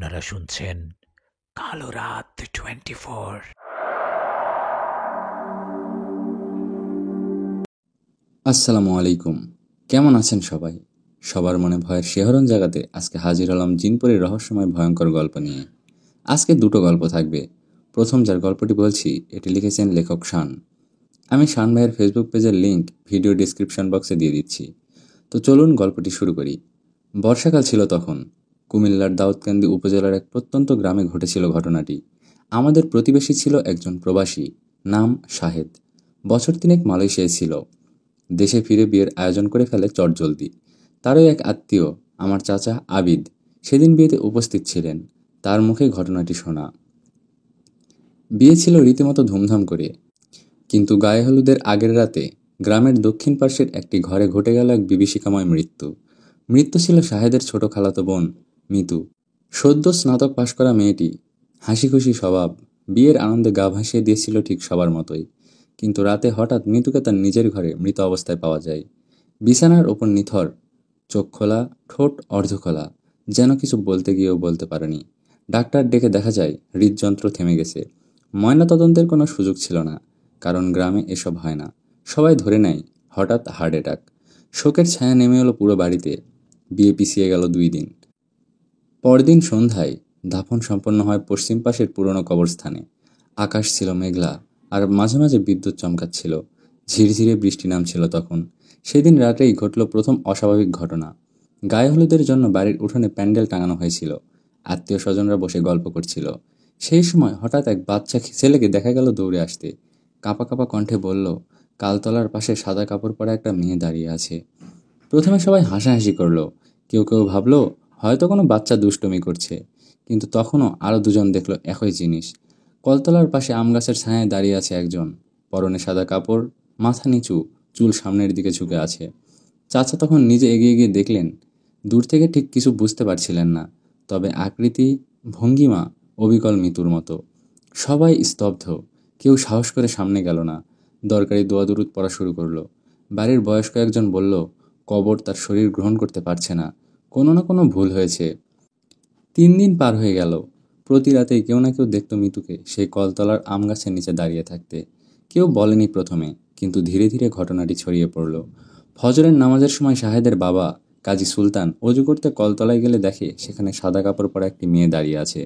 আপনারা শুনছেন কালো রাত 24। আসসালামু আলাইকুম। কেমন আছেন সবাই? সবার মনে ভয়ের শিহরণ জাগাতে আজকে হাজির হলাম জিনপুরের রহস্যময় ভয়ঙ্কর গল্প নিয়ে। আজকে দুটো গল্প থাকবে। প্রথম যার গল্পটি বলছি এটি লিখেছেন লেখক শান। আমি শান ভাইয়ের ফেসবুক পেজের লিংক ভিডিও ডিসক্রিপশন বক্সে দিয়ে দিচ্ছি। তো চলুন গল্পটি শুরু করি। বর্ষাকাল ছিল তখন। কুমিল্লার দাউদকান্দি উপজেলার এক প্রত্যন্ত গ্রামে ঘটেছিল ঘটনাটি। আমাদের প্রতিবেশী ছিল একজন প্রবাসী, নাম শাহেদ। বছর তিনেক মালয়েশিয়ায় ছিল। দেশে ফিরে বিয়ের আয়োজন করে ফেলে চটজলদি। তারই এক আত্মীয়, আমার চাচা আবিদ, সেদিন বিয়েতে উপস্থিত ছিলেন। তার মুখে ঘটনাটি শোনা। বিয়ে ছিল রীতিমতো ধুমধাম করে, কিন্তু গায়ে হলুদের আগের রাতে গ্রামের দক্ষিণ পার্শ্বের একটি ঘরে ঘটে গেল এক বিভীষিকাময় মৃত্যু। মৃত্যু ছিল শাহেদের ছোট খালাতো বোন মিতু। সদ্য স্নাতক পাশ করা মেয়েটি, হাসি খুশি স্বভাব, বিয়ের আনন্দে গা ভাসিয়ে দিয়েছিল ঠিক সবার মতোই। কিন্তু রাতে হঠাৎ মিতুকে তার নিজের ঘরে মৃত অবস্থায় পাওয়া যায়। বিছানার ওপর নিথর, চোখ খোলা, ঠোঁট অর্ধখোলা, যেন কিছু বলতে গিয়েও বলতে পারেনি। ডাক্তার ডেকে দেখা যায় হৃদযন্ত্র থেমে গেছে। ময়নাতদন্তের কোনো সুযোগ ছিল না, কারণ গ্রামে এসব হয় না। সবাই ধরে নেয় হঠাৎ হার্ট অ্যাটাক। শোকের ছায়া নেমে এলো পুরো বাড়িতে। বিয়ে পিছিয়ে গেল 2 দিন। পরদিন সন্ধ্যায় দাফন সম্পন্ন হয় পশ্চিম পাশের পুরনো কবরস্থানে। আকাশ ছিল মেঘলা, আর মাঝে মাঝে বিদ্যুৎ চমকাচ্ছিল। ঝিরঝিরে বৃষ্টি নামছিল তখন। সেদিন রাতেই ঘটল প্রথম অস্বাভাবিক ঘটনা। গায়ে হলুদের জন্য বাড়ির উঠোনে প্যান্ডেল টাঙানো হয়েছিল। আত্মীয় স্বজনরা বসে গল্প করছিল। সেই সময় হঠাৎ এক বাচ্চা ছেলেকে দেখা গেল দৌড়ে আসতে। কাঁপা কাঁপা কণ্ঠে বলল, কালতলার পাশে সাদা কাপড় পরা একটা মেয়ে দাঁড়িয়ে আছে। প্রথমে সবাই হাসাহাসি করলো। কেউ কেউ ভাবলো হয়তো কোনো বাচ্চা দুষ্টুমি করছে। কিন্তু তখনও আরও দুজন দেখলো একই জিনিস। কলতলার পাশে আম গাছের ছায়ায় দাঁড়িয়ে আছে একজন, পরনে সাদা কাপড়, মাথা নিচু, চুল সামনের দিকে ঝুঁকে আছে। চাচা তখন নিজে এগিয়ে গিয়ে দেখলেন। দূর থেকে ঠিক কিছু বুঝতে পারছিলেন না, তবে আকৃতি, ভঙ্গিমা অবিকল মৃত্যুর মতো। সবাই স্তব্ধ, কেউ সাহস করে সামনে গেল না। দরকারি দোয়া দুরুদ পড়া শুরু করলো। বাড়ির বয়স্ক একজন বলল, কবর তার শরীর গ্রহণ করতে পারছে না, কোনো না কোনো ভুল হয়েছে। 3 দিন পার হয়ে গেল। প্রতি রাতেই কেউ না কেউ দেখত মিতুকে সেই কলতলার আম গাছের নিচে দাঁড়িয়ে থাকতে। কেউ বলেনি প্রথমে, কিন্তু ধীরে ধীরে ঘটনাটি ছড়িয়ে পড়ল। ফজরের নামাজের সময় শাহেদের বাবা কাজী সুলতান অজু করতে কলতলায় গেলে দেখে সেখানে সাদা কাপড় পরা একটি মেয়ে দাঁড়িয়ে আছে।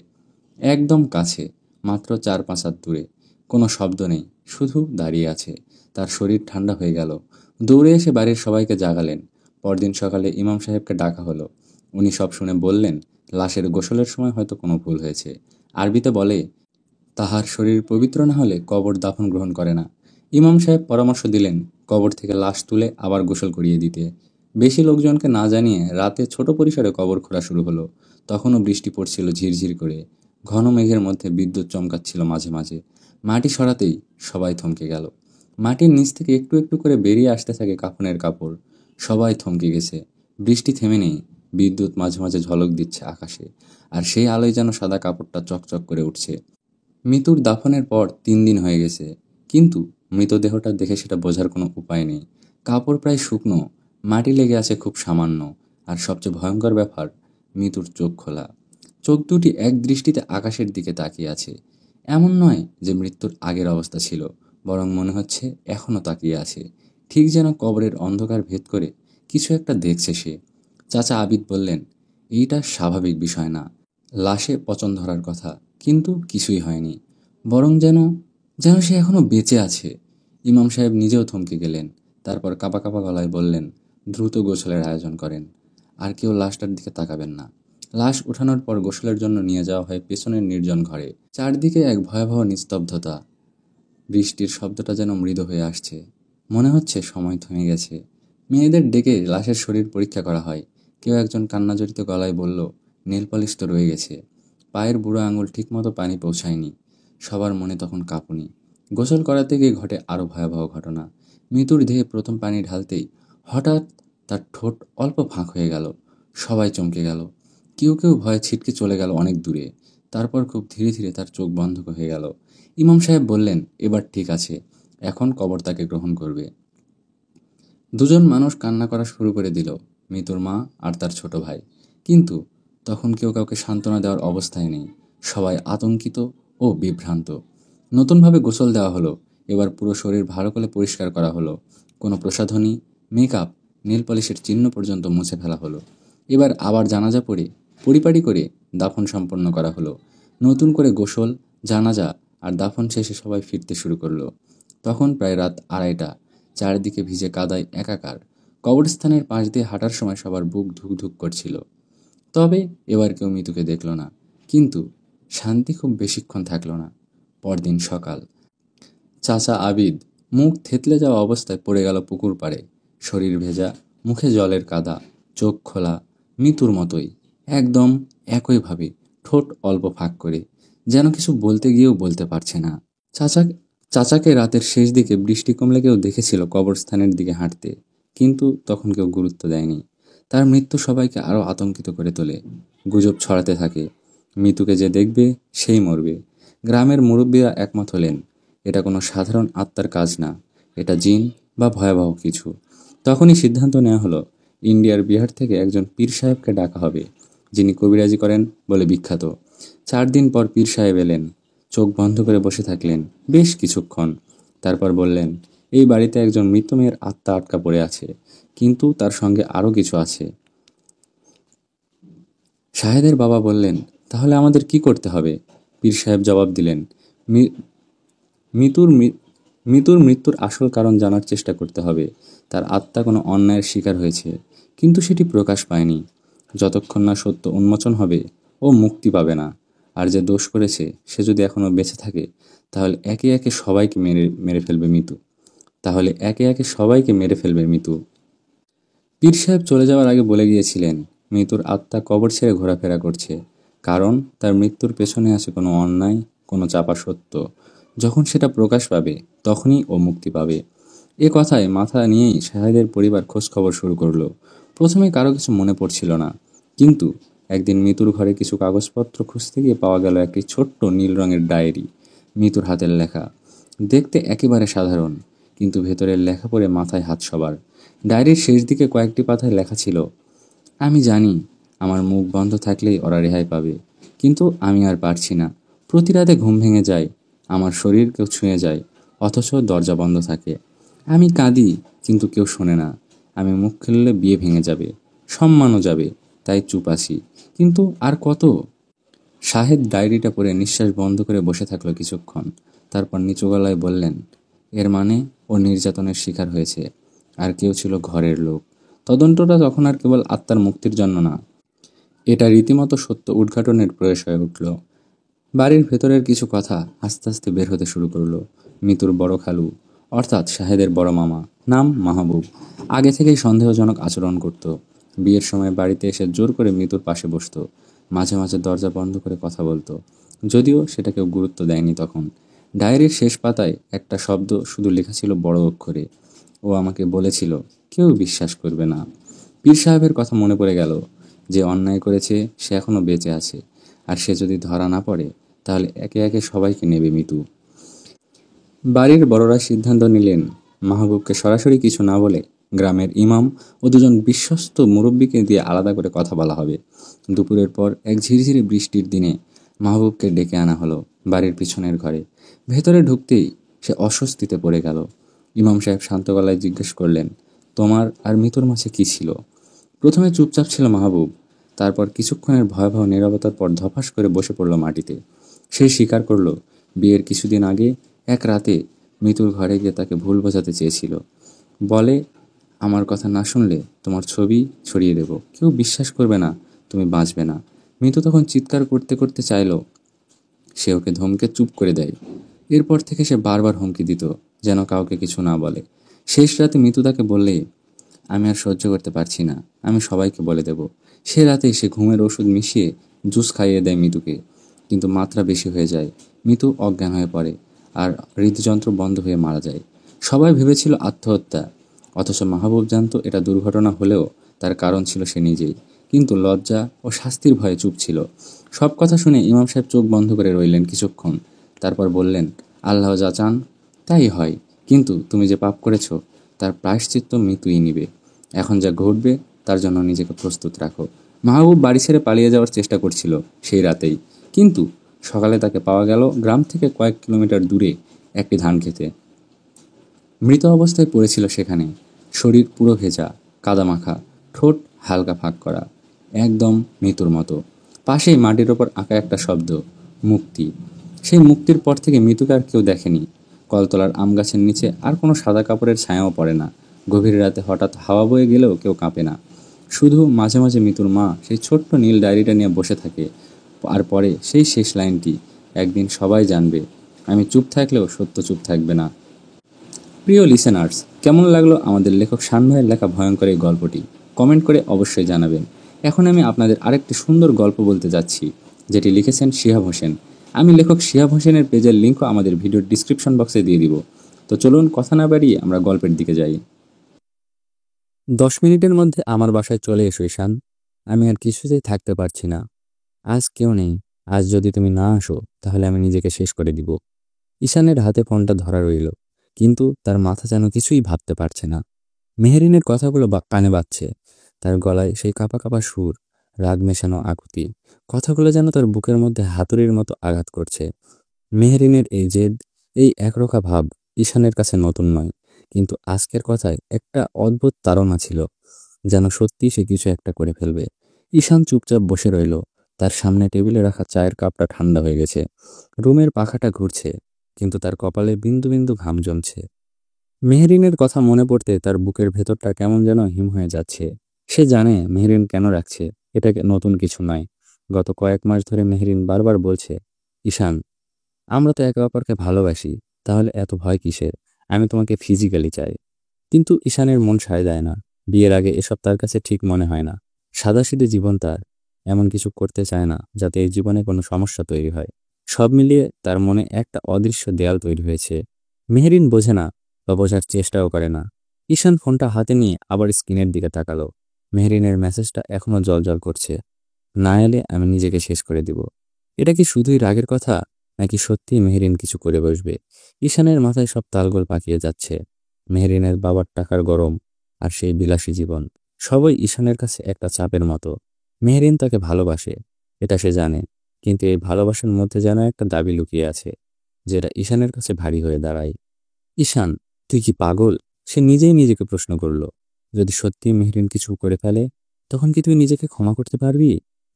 একদম কাছে, মাত্র 4-5 হাত দূরে। কোনো শব্দ নেই, শুধু দাঁড়িয়ে আছে। তার শরীর ঠান্ডা হয়ে গেল। দৌড়ে এসে বাড়ির সবাইকে জাগালেন। পরদিন সকালে ইমাম সাহেবকে ডাকা হলো। উনি সব শুনে বললেন, লাশের গোসলের সময় হয়তো কোনো ভুল হয়েছে। আরবিতে বলে, তাহার শরীর পবিত্র না হলে কবর দাফন গ্রহণ করে না। ইমাম সাহেব পরামর্শ দিলেন কবর থেকে লাশ তুলে আবার গোসল করিয়ে দিতে। বেশি লোকজনকে না জানিয়ে রাতে ছোট পরিসরে কবর খোঁড়া শুরু হলো। তখনও বৃষ্টি পড়ছিল ঝিরঝির করে। ঘন মেঘের মধ্যে বিদ্যুৎ চমকাচ্ছিল মাঝে মাঝে। মাটি সরাতেই সবাই থমকে গেল। মাটির নিচ থেকে একটু একটু করে বেরিয়ে আসতে থাকে কাফনের কাপড়। সবাই থমকে গেছে। বৃষ্টি থেমে নেই। বিদ্যুৎ মাঝে মাঝে ঝলক দিচ্ছে আকাশে, আর সেই আলোয় যেন সাদা কাপড়টা চকচক করে উঠছে। মিতুর দাফনের পর 3 দিন হয়ে গেছে, কিন্তু মৃতদেহটা দেখে সেটা বোঝার কোনো উপায় নেই। কাপড় প্রায় শুকনো, মাটি লেগে আছে খুব সামান্য। আর সবচেয়ে ভয়ঙ্কর ব্যাপার, মিতুর চোখ খোলা। চোখ দুটি এক দৃষ্টিতে আকাশের দিকে তাকিয়ে আছে। এমন নয় যে মৃত্যুর আগের অবস্থা ছিল, বরং মনে হচ্ছে এখনও তাকিয়ে আছে, ঠিক যেন কবরের অন্ধকার ভেদ করে কিছু একটা দেখছে সে। চাচা আবিদ বললেন, এইটা স্বাভাবিক বিষয় না। লাশে পচন ধরার কথা, কিন্তু কিছুই হয়নি। বরং যেন যেন সে এখনো বেঁচে আছে। ইমাম সাহেব নিজেও থমকে গেলেন। তারপর কাঁপা কাঁপা গলায় বললেন, দ্রুত গোসলের আয়োজন করেন। আর কেউ লাশটার দিকে তাকাবেন না। লাশ ওঠানোর পর গোসলের জন্য নিয়ে যাওয়া হয় পেছনের নির্জন ঘরে। চারদিকে এক ভয়াবহ নিস্তব্ধতা। বৃষ্টির শব্দটা যেন মৃদু হয়ে আসছে। মনে হচ্ছে সময় থেমে গেছে। মেয়েদের ডেকে লাশের শরীর পরীক্ষা করা হয়। কেউ একজন কান্নাজড়িত গলায় বলল, নেল পলিশ তো রয়ে গেছে। পায়ের বুড়ো আঙুল ঠিকমতো পানি পৌঁছায়নি। সবার মনে তখন কাঁপুনি। গোসল করাতে গিয়ে ঘটে আরও ভয়াবহ ঘটনা। মৃত্যুর দেহে প্রথম পানি ঢালতেই হঠাৎ তার ঠোঁট অল্প ফাঁক হয়ে গেল। সবাই চমকে গেল। কেউ কেউ ভয়ে ছিটকে চলে গেল অনেক দূরে। তারপর খুব ধীরে ধীরে তার চোখ বন্ধ হয়ে গেল। ইমাম সাহেব বললেন, এবার ঠিক আছে, এখন কবর তাকে গ্রহণ করবে। দুজন মানুষ কান্না করা শুরু করে দিল, মৃতুর মা আর তার ছোট ভাই। কিন্তু তখন কেউ কাউকে সান্ত্বনা দেওয়ার অবস্থায় নেই, সবাই আতঙ্কিত ও বিভ্রান্ত। নতুনভাবে গোসল দেওয়া হলো, এবার পুরো শরীর ভালো করে পরিষ্কার করা হলো, কোনো প্রসাধনী, মেকআপ, নেল পলিশের চিহ্ন পর্যন্ত মুছে ফেলা হলো। এবার আবার জানাজা পড়ে পরিপাটি করে দাফন সম্পন্ন করা হলো। নতুন করে গোসল, জানাজা আর দাফন শেষে সবাই ফিরতে শুরু করলো। তখন প্রায় রাত 2:30, চারিদিকে ভিজে কাদায় একাকার। কবরস্থানের পাশ দিয়ে হাঁটার সময় সবার বুক ধুকধুক করছিল। তবে এবার কেউ মৃতুকে দেখল না, কিন্তু শান্তি খুব বেশিক্ষণ থাকলো না। পরদিন সকাল, চাচা আবিদ মুখ থেতলে যাওয়া অবস্থায় পড়ে গেল পুকুর পাড়ে। শরীর ভেজা, মুখে জলের কাদা, চোখ খোলা, মৃতুর মতোই, একদম একইভাবে, ঠোঁট অল্প ফাঁক করে, যেন কিছু বলতে গিয়েও বলতে পারছে না। চাচা চাচাকে রাতের শেষ দিকে বৃষ্টি কমলে কেউ দেখেছিল কবরস্থানের দিকে হাঁটতে, কিন্তু তখন কেউ গুরুত্ব দেয়নি। তার মৃত্যু সবাইকে আরও আতঙ্কিত করে তোলে। গুজব ছড়াতে থাকে, মৃতুকে যে দেখবে সেই মরবে। গ্রামের মুরব্বীরা একমত হলেন, এটা কোনো সাধারণ আত্মার কাজ না, এটা জিন বা ভয়াবহ কিছু। তখনই সিদ্ধান্ত নেওয়া হলো, ইন্ডিয়ার বিহার থেকে একজন পীর সাহেবকে ডাকা হবে, যিনি কবিরাজি করেন বলে বিখ্যাত। 4 দিন পর পীর সাহেব এলেন। চোখ বন্ধ করে বসে থাকলেন বেশ কিছুক্ষণ। তারপর বললেন, এই বাড়িতে একজন মৃত মেয়ের আত্মা আটকা পড়ে আছে, কিন্তু তার সঙ্গে আরও কিছু আছে। শাহেদের বাবা বললেন, তাহলে আমাদের কি করতে হবে? পীর সাহেব জবাব দিলেন, "মি- মিতুর মি- মিতুর মৃত্যুর আসল কারণ জানার চেষ্টা করতে হবে। তার আত্মা কোনো অন্যায়ের শিকার হয়েছে, কিন্তু সেটি প্রকাশ পায়নি। যতক্ষণ না সত্য উন্মোচন হবে, ও মুক্তি পাবে না। আর যে দোষ করেছে সে যদি এখনো বেঁচে থাকে, তাহলে একে একে সবাইকে মেরে মেরে ফেলবে মিতু তাহলে একে একে সবাইকে মেরে ফেলবে মিতু পীর সাহেব চলে যাওয়ার আগে বলে গিয়েছিলেন, মৃতুর আত্মা কবর ছেড়ে ঘোরাফেরা করছে, কারণ তার মৃত্যুর পেছনে আছে কোনো অন্যায়, কোনো চাপা সত্য। যখন সেটা প্রকাশ পাবে, তখনই ও মুক্তি পাবে। এ কথায় মাথা নিয়েই শাহেদের পরিবার খোঁজ খবর শুরু করলো। প্রথমে কারো কিছু মনে পড়ছিল না, কিন্তু একদিন মিতুর ঘরে কিছু কাগজপত্র খুঁজতে গিয়ে পাওয়া গেল একটি ছোট্ট নীল রঙের ডায়েরি, মিতুর হাতের লেখা। দেখতে একেবারে সাধারণ, কিন্তু ভেতরের লেখা পড়ে মাথায় হাত সবার। ডায়েরির শেষ দিকে কয়েকটি পাতায় লেখা ছিল, আমি জানি আমার মুখ বন্ধ থাকলেই ওরা রেহাই পাবে, কিন্তু আমি আর পারছি না। প্রতি রাতে ঘুম ভেঙে যায়, আমার শরীর কেউ ছুঁয়ে যায়, অথচ দরজা বন্ধ থাকে। আমি কাঁদি, কিন্তু কেউ শোনে না। আমি মুখ খুললে বিয়ে ভেঙে যাবে, সম্মানও যাবে, তাই চুপ আছি। কিন্তু আর কত? শাহেদ ডায়েরিটা পড়ে নিঃশ্বাস বন্ধ করে বসে থাকলো কিছুক্ষণ। তারপর নিচু গলায় বললেন, এর মানে ও নির্যাতনের শিকার হয়েছে, আর কেউ ছিল ঘরের লোক। তদন্তটা তখন আর কেবল আত্মার মুক্তির জন্য না, এটা রীতিমতো সত্য উদ্ঘাটনের প্রয়াস হয়ে উঠল। বাড়ির ভেতরের কিছু কথা আস্তে আস্তে বের হতে শুরু করলো। মিতুর বড় খালু, অর্থাৎ শাহেদের বড় মামা, নাম মাহবুব, আগে থেকেই সন্দেহজনক আচরণ করত। বিয়ের সময় বাড়িতে এসে জোর করে মিতুর পাশে বসতো, মাঝে মাঝে দরজা বন্ধ করে কথা বলতো, যদিও সেটা কেউ গুরুত্ব দেয়নি তখন। ডায়েরির শেষ পাতায় একটা শব্দ শুধু লেখা ছিল বড় অক্ষরে, ও আমাকে বলেছিল, কেউ বিশ্বাস করবে না। পীর সাহেবের কথা মনে পড়ে গেল, যে অন্যায় করেছে সে এখনো বেঁচে আছে, আর সে যদি ধরা না পড়ে, তাহলে একে একে সবাইকে নেবে মিতু। বাড়ির বড়রা সিদ্ধান্ত নিলেন, মাহবুবকে সরাসরি কিছু না বলে গ্রামের ইমাম ও দুজন বিশ্বস্ত মুরব্বীকে দিয়ে আলাদা করে কথা বলা হবে। দুপুরের পর এক ঝিরিঝিরি বৃষ্টির দিনে মাহবুবকে ডেকে আনা হলো বাড়ির পিছনের ঘরে। ভেতরে ঢুকতেই সে অস্বস্তিতে পড়ে গেল। ইমাম সাহেব শান্ত গলায় জিজ্ঞেস করলেন, তোমার আর মিতুর মাঝে কী ছিল? প্রথমে চুপচাপ ছিল মাহবুব, তারপর কিছুক্ষণের ভয়াবহ নীরবতার পর ধপাস করে বসে পড়ল মাটিতে। সে স্বীকার করল, বিয়ের কিছুদিন আগে এক রাতে মিতুর ঘরে গিয়ে তাকে ভুল বোঝাতে চেয়েছিল। বলে, আমার কথা না শুনলে তোমার ছবি ছড়িয়ে দেব, কেউ বিশ্বাস করবে না, তুমি বাঁচবে না। মিতু তখন চিৎকার করতে করতে চাইল, সে ওকে ধমকে চুপ করে দেয়। এরপর থেকে সে বারবার হুমকি দিত, যেন কাউকে কিছু না বলে। শেষ রাতে মিতু তাকে বললে, আমি আর সহ্য করতে পারছি না, আমি সবাইকে বলে দেব। সে রাতে সে ঘুমের ওষুধ মিশিয়ে জুস খাইয়ে দেয় মিতুকে, কিন্তু মাত্রা বেশি হয়ে যায়। মিতু অজ্ঞান হয়ে পড়ে, আর হৃদযন্ত্র বন্ধ হয়ে মারা যায়। সবাই ভেবেছিল আত্মহত্যা, অথচ মাহবুব জানতো এটা দুর্ঘটনা হলেও তার কারণ ছিল সে নিজেই, কিন্তু লজ্জা ও শাস্তির ভয়ে চুপ ছিল। সব কথা শুনে ইমাম সাহেব চোখ বন্ধ করে রইলেন কিছুক্ষণ, তারপর বললেন, আল্লাহ যা চান তাই হয়, কিন্তু তুমি যে পাপ করেছো তার প্রায়শ্চিত্ত মৃত্যুই নিবে। এখন যা ঘটবে তার জন্য নিজেকে প্রস্তুত রাখো। মাহবুব বাড়ি ছেড়ে পালিয়ে যাওয়ার চেষ্টা করছিল সেই রাতেই, কিন্তু সকালে তাকে পাওয়া গেল গ্রাম থেকে কয়েক কিলোমিটার দূরে একটি ধান খেতে। মৃত অবস্থায় পড়েছিল সেখানে, শরীর পুরো ভেজা, কাদামাখা, ঠোঁট হালকা ফাঁক করা, একদম মৃত্যুর মতো। পাশেই মাটির ওপর আঁকা একটা শব্দ, মুক্তি। সেই মুক্তির পর থেকে মৃত্যুকে আর কেউ দেখেনি। কলতলার আম গাছের নিচে আর কোনো সাদা কাপড়ের ছায়াও পড়ে না। গভীর রাতে হঠাৎ হাওয়া বয়ে গেলেও কেউ কাঁপে না। শুধু মাঝে মাঝে মৃত্যুর মা সেই ছোট্ট নীল ডায়েরিটা নিয়ে বসে থাকে, আর পরে সেই শেষ লাইনটি, একদিন সবাই জানবে, আমি চুপ থাকলেও সত্য চুপ থাকবে না। প্রিয় লিসেনার্স, কেমন লাগলো আমাদের লেখক শান ভাইয়ের লেখা ভয়ঙ্কর এই গল্পটি? কমেন্ট করে অবশ্যই জানাবেন। এখন আমি আপনাদের আরেকটি সুন্দর গল্প বলতে যাচ্ছি, যেটি লিখেছেন শিহাব হোসেন। আমি লেখক শিহাব হোসেনের পেজের লিঙ্কও আমাদের ভিডিওর ডিসক্রিপশন বক্সে দিয়ে দিব। তো চলুন কথা না বাড়িয়ে আমরা গল্পের দিকে যাই। 10 মিনিটের মধ্যে আমার বাসায় চলে এসো ঈশান। আমি আর কিছুতেই থাকতে পারছি না। আজ কেউ নেই। আজ যদি তুমি না আসো তাহলে আমি নিজেকে শেষ করে দিব। ঈশানের হাতে ফোনটা ধরা রইল, কিন্তু তার মাথা যেন কিছুই ভাবতে পারছে না। মেহেরিনের কথাগুলো কানে বাজছে, তার গলায় সেই কাঁপা কাঁপা সুর, রাগ মেশানো আকুতি। কথাগুলো যেন তার বুকের মধ্যে হাতুড়ির মতো আঘাত করছে। মেহেরিনের এই জেদ, এই একরোখা ভাব ঈশানের কাছে নতুন নয়, কিন্তু আজকের কথায় একটা অদ্ভুত তাড়না ছিল, যেন সত্যি সে কিছু একটা করে ফেলবে। ঈশান চুপচাপ বসে রইল। তার সামনে টেবিলে রাখা চায়ের কাপটা ঠান্ডা হয়ে গেছে, রুমের পাখাটা ঘুরছে, কিন্তু তার কপালে বিন্দু বিন্দু ঘাম জমছে। মেহরিনের কথা মনে পড়তে তার বুকের ভেতরটা কেমন যেন হিম হয়ে যাচ্ছে। সে জানে মেহরিন কেন রাখছে, এটা নতুন কিছু নয়। গত কয়েক মাস ধরে মেহরিন বারবার বলছে, ঈশান, আমরা তো একে অপরকে ভালোবাসি, তাহলে এত ভয় কিসের? আমি তোমাকে ফিজিক্যালি চাই। কিন্তু ঈশানের মন সায় দেয় না। বিয়ের আগে এসব তার কাছে ঠিক মনে হয় না। সাদাসিধে জীবন তার, এমন কিছু করতে চায় না যাতে এই জীবনে কোনো সমস্যা তৈরি হয়। সব মিলিয়ে তার মনে একটা অদৃশ্য দেয়াল তৈরি হয়েছে। মেহরিন বোঝে না বা বোঝার চেষ্টাও করে না। ঈশান ফোনটা হাতে নিয়ে আবার স্ক্রিনের দিকে তাকালো। মেহরিনের মেসেজটা এখনো জলজল করছে, না এলে আমি নিজেকে শেষ করে দিব। এটা কি শুধুই রাগের কথা, নাকি সত্যি মেহরিন কিছু করে বসবে? ঈশানের মাথায় সব তালগোল পাকিয়ে যাচ্ছে। মেহরিনের বাবার টাকার গরম, আর সেই বিলাসী জীবন, সবই ঈশানের কাছে একটা চাপের মতো। মেহরিন তাকে ভালোবাসে, এটা সে জানে, কিন্তু এই ভালোবাসার মধ্যে যেন একটা দাবি লুকিয়ে আছে, যেটা ঈশানের কাছে ভারী হয়ে দাঁড়ায়। ঈশান, তুই কি পাগল? সে নিজেই নিজেকে প্রশ্ন করল। যদি সত্যি মেহরিন কিছু করে ফেলে, তখন কি তুই নিজেকে ক্ষমা করতে পারবি?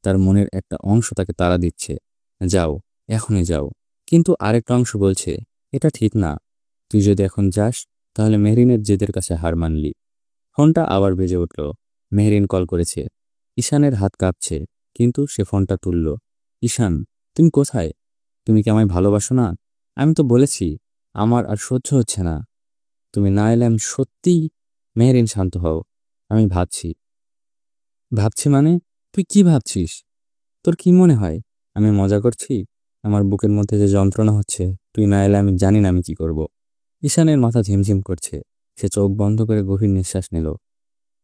তার মনের একটা অংশ তাকে তাড়া দিচ্ছে, যাও, এখনই যাও। কিন্তু আরেকটা অংশ বলছে, এটা ঠিক না। তুই যদি এখন যাস, তাহলে মেহরিনের জেদের কাছে হার মানলি। ফোনটা আবার বেজে উঠল। মেহরিন কল করেছে। ঈশানের হাত কাঁপছে, কিন্তু সে ফোনটা তুলল। ঈশান, তুমি কোথায়? তুমি কি আমায় ভালোবাসো না? আমি তো বলেছি, আমার আর সহ্য হচ্ছে না। তুমি না এলে আমি সত্যিই। মেহরিন, শান্ত হও। আমি ভাবছি। ভাবছি মানে? তুই কি ভাবছিস? তোর কি মনে হয় আমি মজা করছি? আমার বুকের মধ্যে যে যন্ত্রণা হচ্ছে, তুই না এলে আমি জানি না আমি কি করব। ঈশানের মাথা ঝিমঝিম করছে। সে চোখ বন্ধ করে গভীর নিঃশ্বাস নিল।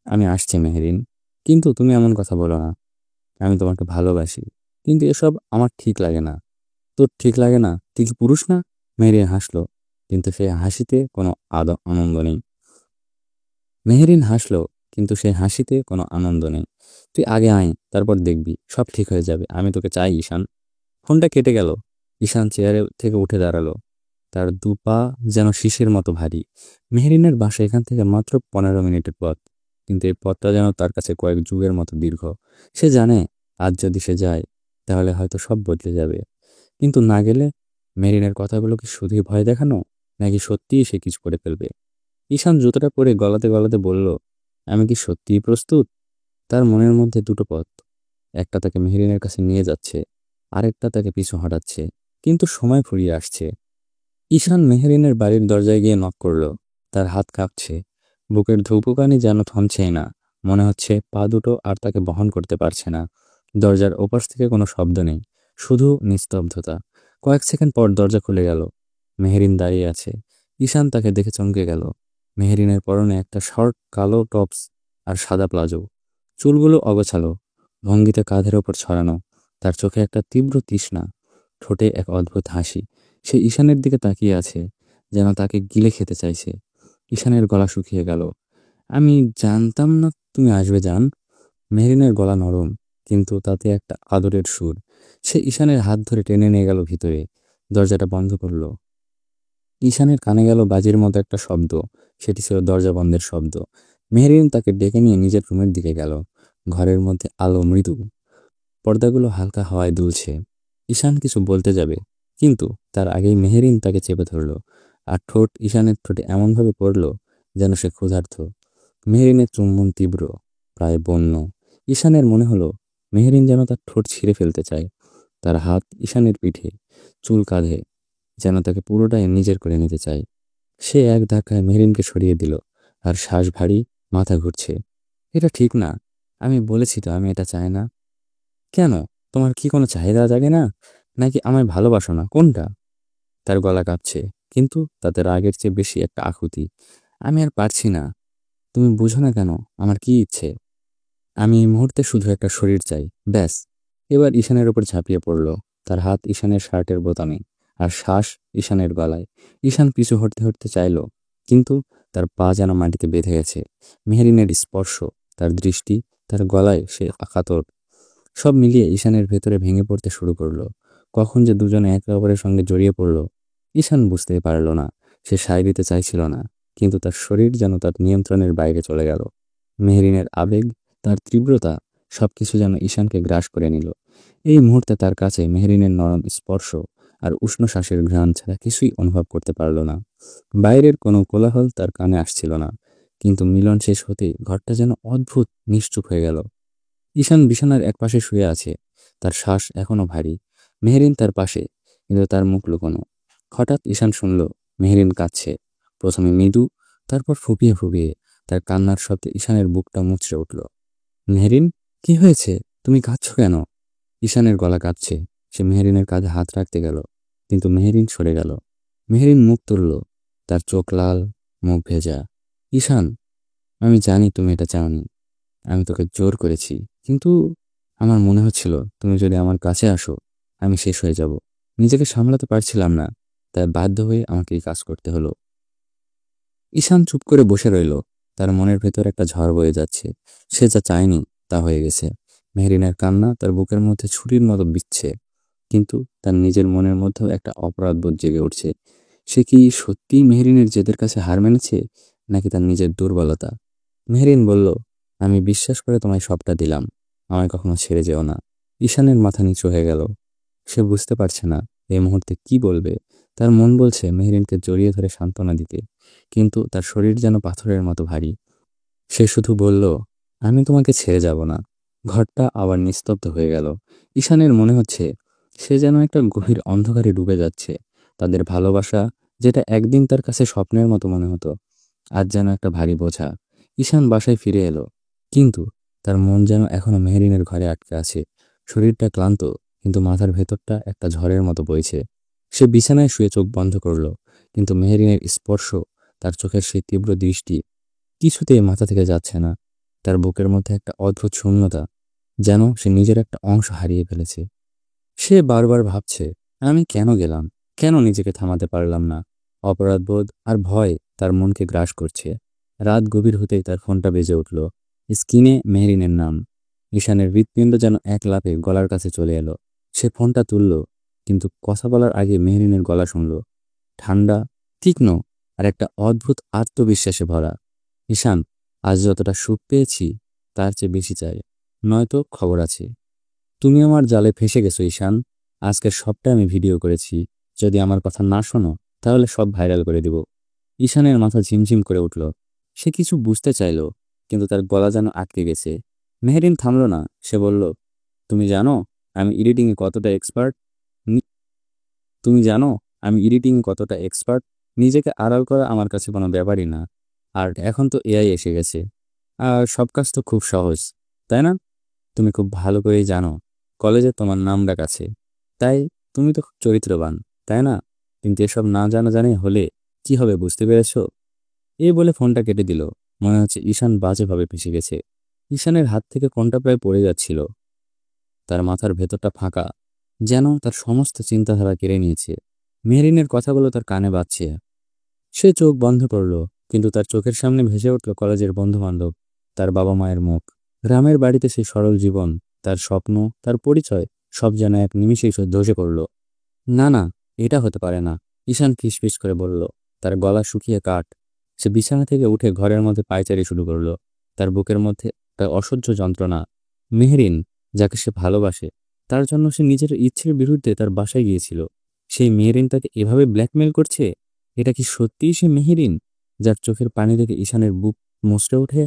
আমি আসছি মেহরিন, কিন্তু তুমি এমন কথা বলো না। আমি তোমাকে ভালোবাসি, কিন্তু এসব আমার ঠিক লাগে না। তোর ঠিক লাগে না? তুই কি পুরুষ না? মেহরিন হাসলো, কিন্তু সে হাসিতে কোনো আনন্দ নেই। মেহরিন হাসলো, কিন্তু সে হাসিতে কোনো আনন্দ নেই। তুই আগে আয়, তারপর দেখবি সব ঠিক হয়ে যাবে। আমি তোকে চাই ঈশান। ফোনটা কেটে গেল। ঈশান চেয়ারে থেকে উঠে দাঁড়ালো। তার দুপা যেন শিশির মতো ভারী। মেহরিনের বাসা এখান থেকে মাত্র 15 মিনিটের পথ, কিন্তু এই পথটা যেন তার কাছে কয়েক যুগের মতো দীর্ঘ। সে জানে আজ যদি সে যায়, তাহলে হয়তো সব বদলে যাবে। কিন্তু না গেলে, মেরিনের কথাগুলো কি শুধুই ভয় দেখানো, নাকি সত্যিই সে কিছু করে ফেলবে? ঈশান জুতোটা পরে গলাতে গলাতে বলল, আমি কি সত্যিই প্রস্তুত? তার মনের মধ্যে দুটো পথ, একটা তাকে মেহরিনের কাছে নিয়ে যাচ্ছে, আরেকটা তাকে পিছু হটাচ্ছে, কিন্তু সময় ফুরিয়ে আসছে। ঈশান মেহরিনের বাড়ির দরজায় গিয়ে নক করল। তার হাত কাঁপছে, বুকের ধুকপুকানি যেন থামছেই না। মনে হচ্ছে পা দুটো আর তাকে বহন করতে পারছে না। দরজার ওপাশ থেকে কোনো শব্দ নেই, শুধু নিস্তব্ধতা। কয়েক সেকেন্ড পর দরজা খুলে গেল। মেহরিন দাঁড়িয়ে আছে। ঈশান তাকে দেখে চমকে গেল। মেহরিনের পরনে একটা শর্ট কালো টপস আর সাদা প্লাজো। চুলগুলো অগোছালো, ভঙ্গিতে কাঁধের ওপর ছড়ানো। তার চোখে একটা তীব্র তৃষ্ণা, ঠোঁটে এক অদ্ভুত হাসি। সে ঈশানের দিকে তাকিয়ে আছে, যেন তাকে গিলে খেতে চাইছে। ঈশানের গলা শুকিয়ে গেল। আমি জানতাম না তুমি আসবে জান। মেহরিনের গলা নরম, কিন্তু তাতে একটা আদরের সুর। সে ঈশানের হাত ধরে টেনে নিয়ে গেল ভিতরে, দরজাটা বন্ধ করলো। ঈশানের কানে গেল বাজির মতো একটা শব্দ। সেটি ছিল দরজা বন্ধের শব্দ। মেহেরিন তাকে ডেকে নিয়ে নিজের রুমের দিকে গেল। ঘরের মধ্যে আলো মৃদু, পর্দাগুলো হালকা হাওয়ায় দুলছে। ঈশান কিছু বলতে যাবে, কিন্তু তার আগেই মেহেরিন তাকে চেপে ধরল, আর ঠোঁট ঈশানের ঠোঁটে এমনভাবে পড়ল যেন সে ক্ষুধার্ত। মেহেরিনের চুম্বন তীব্র, প্রায় বন্য। ঈশানের মনে হলো মেহেরিন যেন তার ঠোঁট ছিঁড়ে ফেলতে চায়। তার হাত ঈশানের পিঠে, চুল কাঁধে, যেন তাকে পুরোটাই নিজের করে নিতে চায়। সে এক ধাক্কায় মেহেরিনকে সরিয়ে দিল, আর শ্বাস ভারী, মাথা ঘুরছে। এটা ঠিক না, আমি বলেছি তো আমি এটা চাই না। কেন? তোমার কি কোনো চাহিদা জাগে না? নাকি আমায় ভালোবাসো না, কোনটা? তার গলা কাঁপছে, কিন্তু তাতে রাগের চেয়ে বেশি একটা আকুতি। আমি আর পারছি না। তুমি বুঝো না কেন আমার কি ইচ্ছে? আমি এই মুহূর্তে শুধু একটা শরীর চাই, ব্যাস। এবার ঈশানের ওপর ঝাঁপিয়ে পড়ল। তার হাত ঈশানের শার্টের বোতামে, আর শ্বাস ঈশানের গলায়। ঈশান পিছু হটতে হটতে চাইল, কিন্তু তার পা যেন মাটিতে বেঁধে গেছে। মেহেরিনের স্পর্শ, তার দৃষ্টি, তার গলায় সে কাতর, সব মিলিয়ে ঈশানের ভেতরে ভেঙে পড়তে শুরু করলো। কখন যে দুজনে একে অপরের সঙ্গে জড়িয়ে পড়ল ঈশান বুঝতেই পারল না। সে সায় দিতে চাইছিল না, কিন্তু তার শরীর যেন তার নিয়ন্ত্রণের বাইরে চলে গেল। মেহেরিনের আবেগ, তার তীব্রতা, সবকিছু যেন ঈশানকে গ্রাস করে নিল। এই মুহূর্তে তার কাছে মেহেরিনের নরম স্পর্শ আর উষ্ণ শ্বাসের ঘ্রাণ ছাড়া কিছুই অনুভব করতে পারল না। বাইরের কোনো কোলাহল তার কানে আসছিল না, কিন্তু মিলন শেষ হতেই ঘরটা যেন অদ্ভুত নিশ্চুপ হয়ে গেল। ঈশান বিছানার একপাশে শুয়ে আছে, তার শ্বাস এখনো ভারী। মেহেরিন তার পাশে, কিন্তু তার মুখ লুকোনো। হঠাৎ ঈশান শুনল মেহেরিন কাঁদছে, প্রথমে মৃদু, তারপর ফুপিয়ে ফুপিয়ে। তার কান্নার শব্দে ঈশানের বুকটা মুচড়ে উঠল। মেহেরিন, কি হয়েছে? তুমি কাঁদছো কেন? ঈশানের গলা কাঁপছে। সে মেহেরিনের কাঁধে হাত রাখতে গেল, কিন্তু মেহেরিন সরে গেল। মেহেরিন মুখ তুলল, তার চোখ লাল, মুখ ভেজা। ঈশান, আমি জানি তুমি এটা চাওনি। আমি তোকে জোর করেছি, কিন্তু আমার মনে হচ্ছিল তুমি যদি আমার কাছে আসো আমি শেষ হয়ে যাব। নিজেকে সামলাতে পারছিলাম না, তাই বাধ্য হয়ে আমাকে এই কাজ করতে হলো। ঈশান চুপ করে বসে রইল। তার মনের ভেতর একটা ঝড় বয়ে যাচ্ছে। সে যা চায়নি তা হয়ে গেছে। মেহরিনের কান্না তার বুকের মধ্যে ছুরির মতো বিচ্ছে, কিন্তু তার নিজের মনের মধ্যেও একটা অপরাধবোধ জেগে উঠছে। সে কি সত্যিই মেহরিনের জেদের কাছে হার মেনেছে, নাকি তার নিজের দুর্বলতা? মেহরিন বলল, আমি বিশ্বাস করে তোমায় সবটা দিলাম, আমায় কখনো ছেড়ে যেও না। ঈশানের মাথা নিচু হয়ে গেল। সে বুঝতে পারছে না এই মুহূর্তে কি বলবে। তার মন বলছে মেহরিনকে জড়িয়ে ধরে সান্ত্বনা দিতে, কিন্তু তার শরীর যেন পাথরের মতো ভারী। সে শুধু বলল, আমি তোমাকে ছেড়ে যাব না। ঘরটা আবার নিস্তব্ধ হয়ে গেল। ঈশানের মনে হচ্ছে সে যেন একটা গভীর অন্ধকারে ডুবে যাচ্ছে। তাদের ভালোবাসা, যেটা একদিন তার কাছে স্বপ্নের মতো মনে হতো, আজ যেন একটা ভারী বোঝা। ঈশান বাসায় ফিরে এলো, কিন্তু তার মন যেন এখনো মেহরিনের ঘরে আটকে আছে। শরীরটা ক্লান্ত, কিন্তু মাথার ভেতরটা একটা ঝড়ের মতো বইছে। সে বিছানায় শুয়ে চোখ বন্ধ করলো, কিন্তু মেহরিনের স্পর্শ, তার চোখের সেই তীব্র দৃষ্টি কিছুতেই মাথা থেকে যাচ্ছে না। তার বুকের মধ্যে একটা অদ্ভুত শূন্যতা, যেন সে নিজের একটা অংশ হারিয়ে ফেলেছে। সে বারবার ভাবছে, আমি কেন গেলাম, কেন নিজেকে থামাতে পারলাম না। অপরাধবোধ আর ভয় তার মনকে গ্রাস করছে। রাত গভীর হতেই তার ফোনটা বেজে উঠল। স্ক্রিনে মেহরিনের নাম। ঈশানের হৃৎপিণ্ড যেন এক লাফে গলার কাছে চলে এলো। সে ফোনটা তুলল, কিন্তু কথা বলার আগে মেহরিনের গলা শুনল, ঠান্ডা, তীক্ষ্ণ, আর একটা অদ্ভুত আত্মবিশ্বাসে ভরা। ঈশান, আজ যতটা সুখ পেয়েছি তার চেয়ে বেশি চাই, নয়তো খবর আছে। তুমি আমার জালে ফেঁসে গেছো ঈশান। আজকের সবটা আমি ভিডিও করেছি। যদি আমার কথা না শোনো তাহলে সব ভাইরাল করে দিব। ঈশানের মাথা ঝিমঝিম করে উঠল। সে কিছু বুঝতে চাইল, কিন্তু তার গলা যেন আটকে গেছে। মেহরিন থামল না। সে বলল, তুমি জানো আমি এডিটিংয়ে কতটা এক্সপার্ট? তুমি জানো আমি এডিটিংয়ে কতটা এক্সপার্ট? নিজেকে আড়াল করা আমার কাছে কোনো ব্যাপারই না। আর এখন তো এআই এসে গেছে, আর সব কাজ তো খুব সহজ, তাই না? তুমি খুব ভালো করেই জানো কলেজে তোমার নাম ডাক আছে, তাই তুমি তো খুব চরিত্রবান, তাই না? কিন্তু এসব না জানা জানি হলে কি হবে, বুঝতে পেরেছো? এই বলে ফোনটা কেটে দিল। মনে হচ্ছে ঈশান বাজেভাবে ফেঁসে গেছে। ঈশানের হাত থেকে ফোনটা প্রায় পড়ে যাচ্ছিল। তার মাথার ভেতরটা ফাঁকা, যেন তার সমস্ত চিন্তাধারা কেড়ে নিয়েছে। মেহরিনের কথাগুলো তার কানে বাজছে। সে চোখ বন্ধ করল, কিন্তু তার চোখের সামনে ভেসে উঠল কলেজের বন্ধু বান্ধব, তার বাবা মায়ের মুখ, গ্রামের বাড়িতে সেই সরল জীবন, তার স্বপ্ন, তার পরিচয় সব যেন এক নিমিষেই ধসে পড়ল। না না, এটা হতে পারে না, ঈশান ফিসফিস করে বলল। তার গলা শুকিয়ে কাঠ। সে বিছানা থেকে উঠে ঘরের মধ্যে পায়চারি শুরু করলো। তার বুকের মধ্যে একটা অসহ্য যন্ত্রণা। মেহরিন, যাকে সে ভালোবাসে, তার জন্য সে নিজের ইচ্ছের বিরুদ্ধে তার বাসায় গিয়েছিল। সেই মেহরিন তাকে এভাবে ব্ল্যাকমেল করছে। এটা কি সত্যিই সে মেহরিন, যার চোখের পানি দেখে ঈশানের বুক মুচড়ে ওঠে?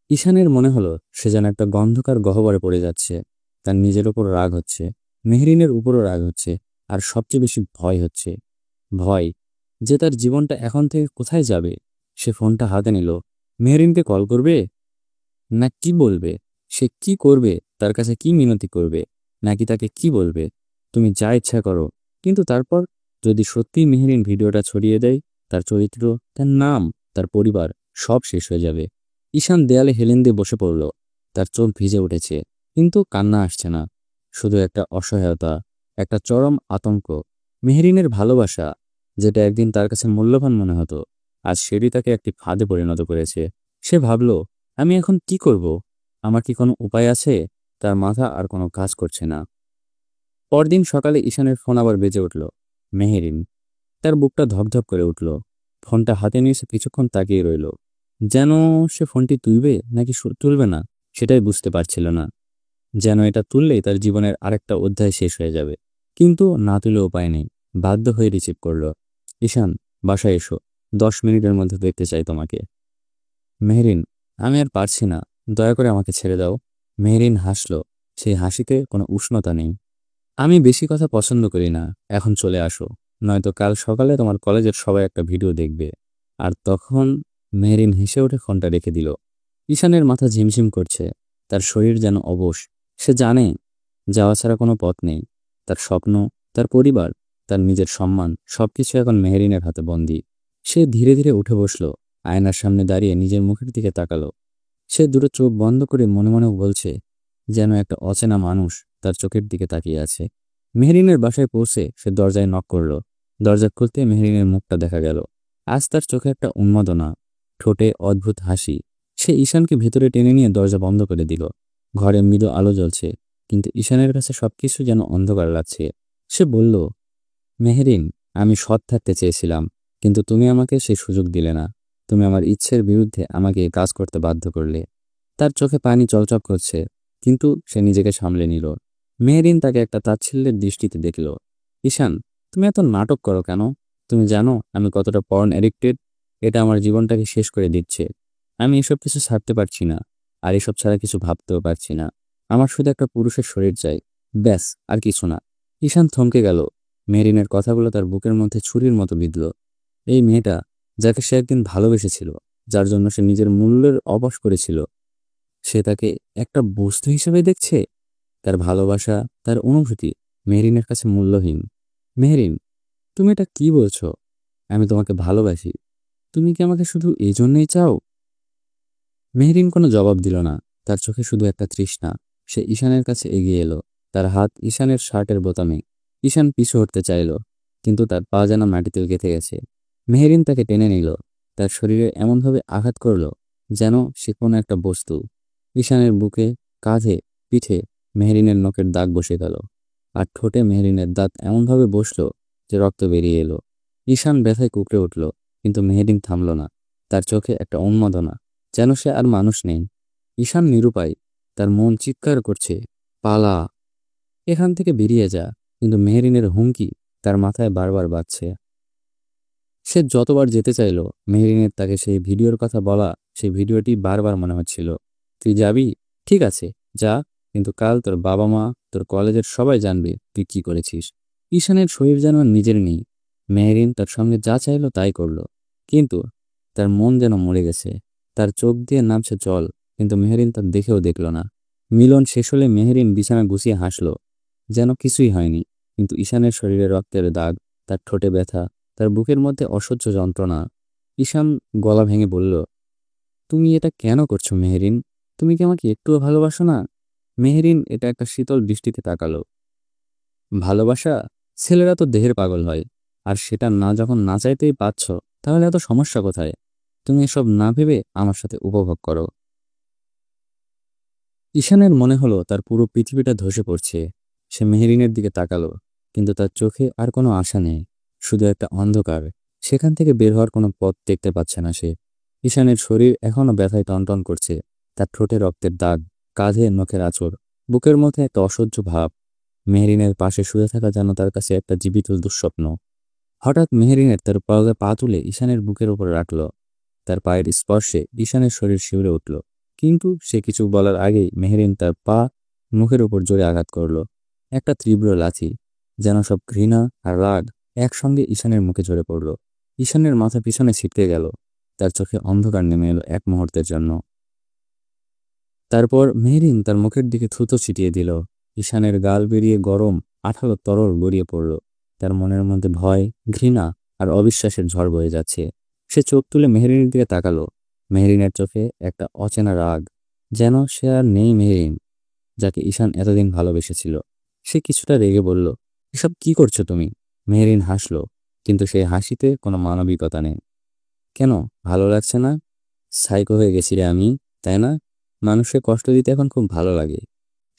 ঈশানের মনে হলো সে যেন একটা গন্ধকার গহ্বরে পড়ে যাচ্ছে। তার নিজের ওপর রাগ হচ্ছে, মেহরিনের উপরও রাগ হচ্ছে, আর সবচেয়ে বেশি ভয় হচ্ছে। ভয় যে তার জীবনটা এখন থেকে কোথায় যাবে। সে ফোনটা হাতে নিল। মেহরিনকে কল করবে, না কি বলবে? সে কি করবে? তার কাছে কি মিনতি করবে? নাকি তাকে কি বলবে, তুমি যা ইচ্ছা করো? কিন্তু তারপর যদি সত্যিই মেহরিন ভিডিওটা ছড়িয়ে দেয়, তার চরিত্র, তার নাম, তার পরিবার সব শেষ হয়ে যাবে। ঈশান দেয়ালে হেলেন দিয়ে বসে পড়ল। তার চোখ ভিজে উঠেছে, কিন্তু কান্না আসছে না। শুধু একটা অসহায়তা, একটা চরম আতঙ্ক। মেহরিনের ভালোবাসা, যেটা একদিন তার কাছে মূল্যবান মনে হতো, আজ সেটি তাকে একটি ফাঁদে পরিণত করেছে। সে ভাবল, আমি এখন কি করব? আমার কি কোনো উপায় আছে? তার মাথা আর কোনো কাজ করছে না। পরদিন সকালে ঈশানের ফোন আবার বেজে উঠল। মেহেরিন। তার বুকটা ধকধক করে উঠল। ফোনটা হাতে নিয়ে সে কিছুক্ষণ তাকিয়ে রইল, যেন সে ফোনটি তুলবে নাকি তুলবে না সেটাই বুঝতে পারছিল না। যেন এটা তুললেই তার জীবনের আরেকটা অধ্যায় শেষ হয়ে যাবে। কিন্তু না তুলে উপায় নেই, বাধ্য হয়ে রিসিভ করল। ঈশান, বাসায় এসো, 10 মিনিটের মধ্যে দেখতে চাই তোমাকে। মেহরিন, আমি আর পারছি না, দয়া করে আমাকে ছেড়ে দাও। মেহরিন হাসল, সেই হাসিতে কোনো উষ্ণতা নেই। আমি বেশি কথা পছন্দ করি না, এখন চলে আসো, নয়তো কাল সকালে তোমার কলেজের সবাই একটা ভিডিও দেখবে। আর তখন? মেহরিন হেসে উঠে ফোনটা রেখে দিল। ঈশানের মাথা ঝিমঝিম করছে, তার শরীর যেন অবশ। সে জানে যাওয়া ছাড়া কোনো পথ নেই। তার স্বপ্ন, তার পরিবার, তার নিজের সম্মান সবকিছু এখন মেহরিনের হাতে বন্দী। সে ধীরে ধীরে উঠে বসল, আয়নার সামনে দাঁড়িয়ে নিজের মুখের দিকে তাকালো। সে দুটো চোখ বন্ধ করে মনে মনে বলছে, যেন একটা অচেনা মানুষ তার চোখের দিকে তাকিয়ে আছে। মেহরিনের বাসায় পৌঁছে সে দরজায় নক করল। দরজা খুলতে মেহরিনের মুখটা দেখা গেল। আজ তার চোখে একটা উন্মাদনা, ঠোঁটে অদ্ভুত হাসি। সে ঈশানকে ভেতরে টেনে নিয়ে দরজা বন্ধ করে দিল। ঘরে মৃদু আলো জ্বলছে, কিন্তু ঈশানের কাছে সবকিছু যেন অন্ধকার লাগছে। সে বলল, মেহরিন, আমি সৎ থাকতে চেয়েছিলাম, কিন্তু তুমি আমাকে সেই সুযোগ দিলে না। তুমি আমার ইচ্ছের বিরুদ্ধে আমাকে এই কাজ করতে বাধ্য করলে। তার চোখে পানি চলচল করছে, কিন্তু সে নিজেকে সামলে নিল। মেহরিন তাকে একটা তাচ্ছিল্যের দৃষ্টিতে দেখল। ঈশান, তুমি এত নাটক করো কেন? তুমি জানো আমি কতটা পর্ন অ্যাডিক্টেড? এটা আমার জীবনটাকে শেষ করে দিচ্ছে। আমি এসব কিছু ছাড়তে পারছি না, আর এসব ছাড়া কিছু ভাবতেও পারছি না। আমার শুধু একটা পুরুষের শরীর চাই, ব্যাস, আর কিছু না। ঈশান থমকে গেল। মেহরিনের কথাগুলো তার বুকের মধ্যে ছুরির মতো বিঁধল। এই মেয়েটা, যাকে সে একদিন ভালোবেসেছিল, যার জন্য সে নিজের মূল্যের অবশ করেছিল, সে তাকে একটা বস্তু হিসেবে দেখছে। তার ভালোবাসা, তার অনুভূতি মেহরিনের কাছে মূল্যহীন। মেহরিন, তুমি এটা কি বলছো? আমি তোমাকে ভালোবাসি। তুমি কি আমাকে শুধু এই জন্যই চাও? মেহরিন কোনো জবাব দিল না। তার চোখে শুধু একটা তৃষ্ণা। সে ঈশানের কাছে এগিয়ে এলো, তার হাত ঈশানের শার্টের বোতামে। ঈশান পিছু হটতে চাইল, কিন্তু তার পা যেন মাটিতে গেঁথে গেছে। মেহরিন তাকে টেনে নিল, তার শরীরে এমনভাবে আঘাত করল যেন সে কোনো একটা বস্তু। ঈশানের বুকে, কাঁধে, পিঠে মেহরিনের নখের দাগ বসে গেল, আর ঠোঁটে মেহরিনের দাঁত এমনভাবে বসল যে রক্ত বেরিয়ে এলো। ঈশান ব্যথায় কুঁকড়ে উঠল, কিন্তু মেহরিন থামল না। তার চোখে একটা উন্মাদনা, যেন সে আর মানুষ নেই। ঈশান নিরুপায়, তার মন চিৎকার করছে, পালা, এখান থেকে বেরিয়ে যা। কিন্তু মেহরিনের হুমকি তার মাথায় বারবার বাজছে। সে যতবার যেতে চাইল, মেহরিনের তাকে সেই ভিডিওর কথা বলা, সেই ভিডিওটি বারবার মনে হচ্ছিল। তুই যাবি? ঠিক আছে, যা, কিন্তু কাল তোর বাবা মা, তোর কলেজের সবাই জানবে তুই কি করেছিস। ঈশানের শরীর যেন আর নিজের নেই। মেহরিন তার সঙ্গে যা চাইলো তাই করল, কিন্তু তার মন যেন মরে গেছে। তার চোখ দিয়ে নামছে জল, কিন্তু মেহরিন তার দেখেও দেখল না। মিলন শেষ হলে মেহরিন বিছানা গুছিয়ে হাসল, যেন কিছুই হয়নি। কিন্তু ঈশানের শরীরে রক্তের দাগ, তার ঠোঁটে ব্যথা, তার বুকের মধ্যে অসহ্য যন্ত্রণা। ঈশান গলা ভেঙে বলল, তুমি এটা কেন করছো মেহরিন? তুমি কি আমাকে একটুও ভালোবাসো না? মেহরিন এটা একটা শীতল দৃষ্টিতে তাকালো। ভালোবাসা? ছেলেরা তো দেহের পাগল হয়, আর সেটা না যখন না চাইতেই পাচ্ছ, তাহলে এত সমস্যা কোথায়? তুমি এসব না ভেবে আমার সাথে উপভোগ করো। ঈশানের মনে হলো তার পুরো পৃথিবীটা ধসে পড়ছে। সে মেহেরিনের দিকে তাকালো, কিন্তু তার চোখে আর কোনো আশা নেই, শুধু একটা অন্ধকার। সেখান থেকে বের হওয়ার কোনো পথ দেখতে পাচ্ছে না সে। ঈশানের শরীর এখনো ব্যথায় টনটন করছে, তার ঠোঁটে রক্তের দাগ, কাঁধে নখের আঁচড়, বুকের মধ্যে একটা অসহ্য ভাব। মেহেরিনের পাশে শুয়ে থাকা যেন তার কাছে একটা জীবিত দুঃস্বপ্ন। হঠাৎ মেহেরিনের তার পায়ে পা তুলে ঈশানের বুকের উপর রাখল। তার পায়ের স্পর্শে ঈশানের শরীর শিউরে উঠল, কিন্তু সে কিছু বলার আগেই মেহেরিন তার পা মুখের উপর জোরে আঘাত করল। একটা তীব্র লাথি, যেন সব ঘৃণা আর রাগ একসঙ্গে ঈশানের মুখে ঝরে পড়ল। ঈশানের মাথা পিছনে ছিটকে গেল, তার চোখে অন্ধকার নেমে এলো এক মুহূর্তের জন্য। তারপর মেহেরিন তার মুখের দিকে থুতো ছিটিয়ে দিল। ঈশানের গাল বেরিয়ে গরম আঠালো তরল গড়িয়ে পড়ল। তার মনের মধ্যে ভয়, ঘৃণা আর অবিশ্বাসের ঝড় বয়ে যাচ্ছে। সে চোখ তুলে মেহেরিনের দিকে তাকালো। মেহেরিনের চোখে একটা অচেনা রাগ, যেন সে আর নেই মেহেরিন, যাকে ঈশান এতদিন ভালোবেসেছিল। সে কিছুটা রেগে বলল, এসব কি করছো তুমি? মেহেরিন হাসল, কিন্তু সেই হাসিতে কোনো মানবিকতা নেই। কেন, ভালো লাগছে না? সাইকো হয়ে গেছি রে আমি, তাই না? মানুষকে কষ্ট দিতে এখন খুব ভালো লাগে।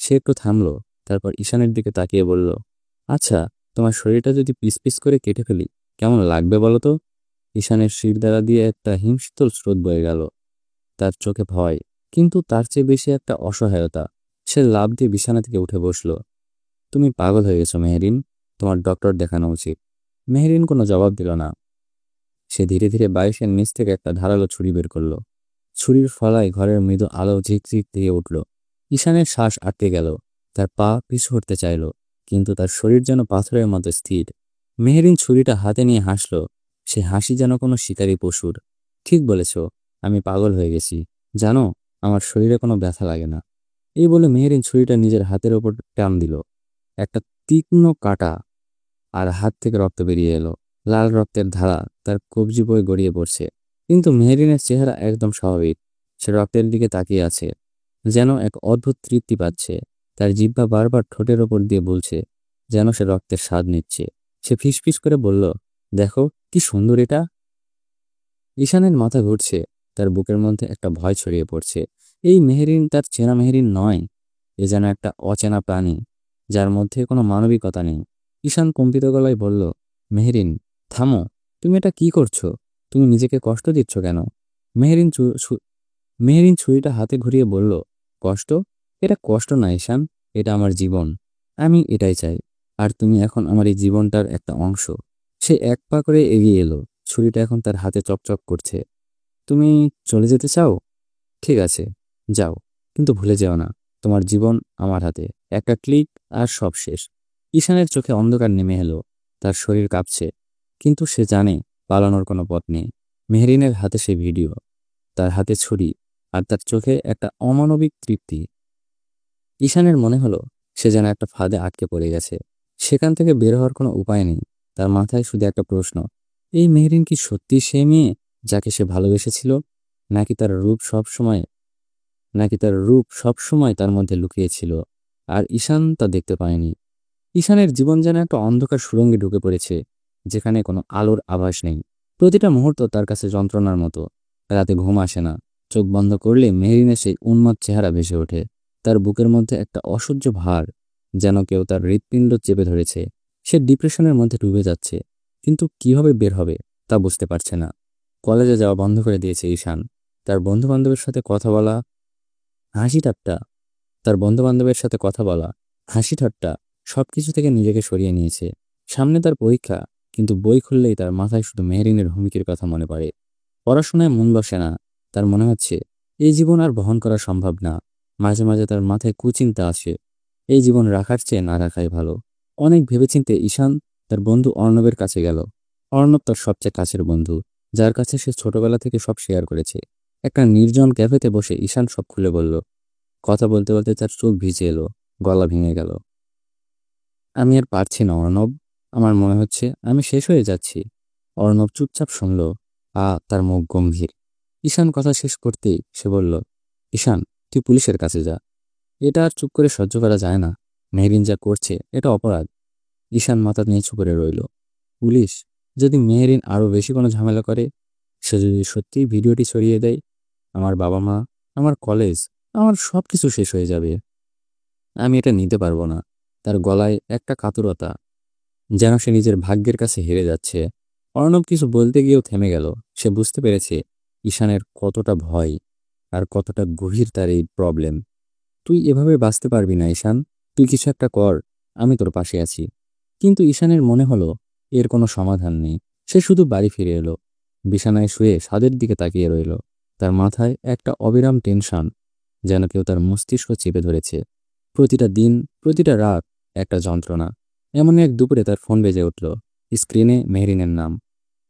সে একটু থামলো, তারপর ঈশানের দিকে তাকিয়ে বলল, আচ্ছা, তোমার শরীরটা যদি পিস পিস করে কেটে ফেলি কেমন লাগবে বলো তো? ঈশানের শিরদাঁড়া দিয়ে একটা হিমশীতল স্রোত বয়ে গেল। তার চোখে ভয়, কিন্তু তার চেয়ে বেশি একটা অসহায়তা। সে লাফ দিয়ে বিছানা থেকে উঠে বসল। তুমি পাগল হয়ে গেছো মেহেরিন, তোমার ডক্টর দেখানো উচিত। মেহেরিন কোনো জবাব দিল না। সে ধীরে ধীরে বালিশের নিচ থেকে একটা ধারালো ছুরি বের করলো। ছুরির ফলায় ঘরের মৃদু আলো ঝিকঝিক দিয়ে উঠল। ঈশানের শ্বাস আটকে গেল, তার পা পিছু হটতে চাইল, কিন্তু তার শরীর যেন পাথরের মতো স্থির। মেহেরিন ছুরিটা হাতে নিয়ে হাসল, সে হাসি যেন কোনো শিকারী পশুর। ঠিক বলেছ, আমি পাগল হয়ে গেছি। জানো, আমার শরীরে কোনো ব্যথা লাগে না। এই বলে মেহেরিন ছুরিটা নিজের হাতের ওপর টান দিল। একটা তীক্ষ্ণ কাটা, আর হাত থেকে রক্ত বেরিয়ে এলো। লাল রক্তের ধারা তার কবজি বয়ে গড়িয়ে পড়ছে। কিন্তু মেহেরিনের চেহারা একদম স্বাভাবিক। সে রক্তের দিকে তাকিয়ে আছে, যেন এক অদ্ভুত তৃপ্তি পাচ্ছে। তার জিহ্বা বারবার ঠোঁটের ওপর দিয়ে বলছে, যেন সে রক্তের স্বাদ নিচ্ছে। সে ফিসফিস করে বলল, দেখো কি সুন্দর এটা। ঈশানের মাথা ঘুরছে, তার বুকের মধ্যে একটা ভয় ছড়িয়ে পড়ছে। এই মেহেরিন তার চেনা মেহেরিন নয়, এ যেন একটা অচেনা প্রাণী, যার মধ্যে কোনো মানবিকতা নেই। ঈশান কম্পিত গলায় বলল, মেহেরিন, থামো, তুমি এটা কি করছো? তুমি নিজেকে কষ্ট দিচ্ছ কেন? মেহেরিন মেহেরিন ছুরিটা হাতে ঘুরিয়ে বলল, কষ্ট? এটা কষ্ট না ঈশান, এটা আমার জীবন। আমি এটাই চাই, আর তুমি এখন আমার এই জীবনটার একটা অংশ। সে এক পা করে এগিয়ে এলো, ছুরিটা এখন তার হাতে চকচক করছে। তুমি চলে যেতে চাও? ঠিক আছে, যাও, কিন্তু ভুলে যেও না, তোমার জীবন আমার হাতে। একটা ক্লিক আর সব শেষ। ঈশানের চোখে অন্ধকার নেমে এলো, তার শরীর কাঁপছে, কিন্তু সে জানে পালানোর কোনো পথ নেই। মেহরিনের হাতে সে ভিডিও, তার হাতে ছুরি, আর তার চোখে একটা অমানবিক তৃপ্তি। ঈশানের মনে হলো সে যেন একটা ফাঁদে আটকে পড়ে গেছে, সেখান থেকে বের হওয়ার কোনো উপায় নেই। তার মাথায় শুধু একটা প্রশ্ন, এই মেহরিন কি সত্যি সে মেয়ে যাকে সে ভালোবেসেছিল, নাকি তার রূপ সব সময় তার মধ্যে লুকিয়েছিল, আর ঈশান তা দেখতে পায়নি। ঈশানের জীবন যেন একটা অন্ধকার সুড়ঙ্গে ঢুকে পড়েছে, যেখানে কোনো আলোর আভাস নেই। প্রতিটা মুহূর্ত তার কাছে যন্ত্রণার মতো। রাতে ঘুম আসে না, চোখ বন্ধ করলে মেহরিনের সেই উন্মাদ চেহারা ভেসে ওঠে। তার বুকের মধ্যে একটা অসহ্য ভার, যেন কেউ তার হৃৎপিণ্ড চেপে ধরেছে। সে ডিপ্রেশনের মধ্যে ডুবে যাচ্ছে, কিন্তু কিভাবে বের হবে তা বুঝতে পারছে না। কলেজে যাওয়া বন্ধ করে দিয়েছে ঈশান। তার বন্ধু বান্ধবের সাথে কথা বলা, হাসি ঠাট্টা তার বন্ধু বান্ধবের সাথে কথা বলা, হাসি ঠাট্টা সবকিছু থেকে নিজেকে সরিয়ে নিয়েছে। সামনে তার পরীক্ষা, কিন্তু বই খুললেই তার মাথায় শুধু মেহরিনের হুমকির কথা মনে পড়ে। পড়াশোনায় মন বসে না, তার মনে হচ্ছে এই জীবন আর বহন করা সম্ভব না। মাঝে মাঝে তার মাথায় কুচিন্তা আসে, এই জীবন রাখার চেয়ে না রাখাই ভালো। অনেক ভেবেচিন্তে ঈশান তার বন্ধু অর্ণবের কাছে গেল। অর্ণব তার সবচেয়ে কাছের বন্ধু, যার কাছে সে ছোটবেলা থেকে সব শেয়ার করেছে। একটা নির্জন ক্যাফেতে বসে ঈশান সব খুলে বলল। কথা বলতে বলতে তার চোখ ভিজে এলো, গলা ভেঙে গেল। আমি আর পারছি না অর্ণব, আমার মনে হচ্ছে আমি শেষ হয়ে যাচ্ছি। অর্ণব চুপচাপ শুনল, তার মুখ গম্ভীর। ঈশান কথা শেষ করতেই সে বলল, ঈশান, তুই পুলিশের কাছে যা। এটা আর চুপ করে সহ্য করা যায় না। মেহরিন যা করছে এটা অপরাধ। ঈশান মাথা নিচু করে রইল। পুলিশ? যদি মেহরিন আরো বেশি কোনো ঝামেলা করে, সে যদি সত্যিই ভিডিওটি ছড়িয়ে দেয়, আমার বাবা মা, আমার কলেজ, আমার সব কিছু শেষ হয়ে যাবে। আমি এটা নিতে পারবো না। তার গলায় একটা কাতরতা, যেন সে নিজের ভাগ্যের কাছে হেরে যাচ্ছে। অর্ণব কিছু বলতে গিয়েও থেমে গেল। সে বুঝতে পেরেছে ঈশানের কতটা ভয় আর কতটা গভীর তার এই প্রবলেম। তুই এভাবে বাঁচতে পারবি না ঈশান, তুই কিছু একটা কর, আমি তোর পাশে আছি। কিন্তু ঈশানের মনে হলো এর কোনো সমাধান নেই। সে শুধু বাড়ি ফিরে এলো, বিছানায় শুয়ে ছাদের দিকে তাকিয়ে রইল। তার মাথায় একটা অবিরাম টেনশন, যেন কেউ তার মস্তিষ্ক চেপে ধরেছে। প্রতিটা দিন, প্রতিটা রাত একটা যন্ত্রণা। এমন এক দুপুরে তার ফোন বেজে উঠল। স্ক্রিনে মেহরিনের নাম।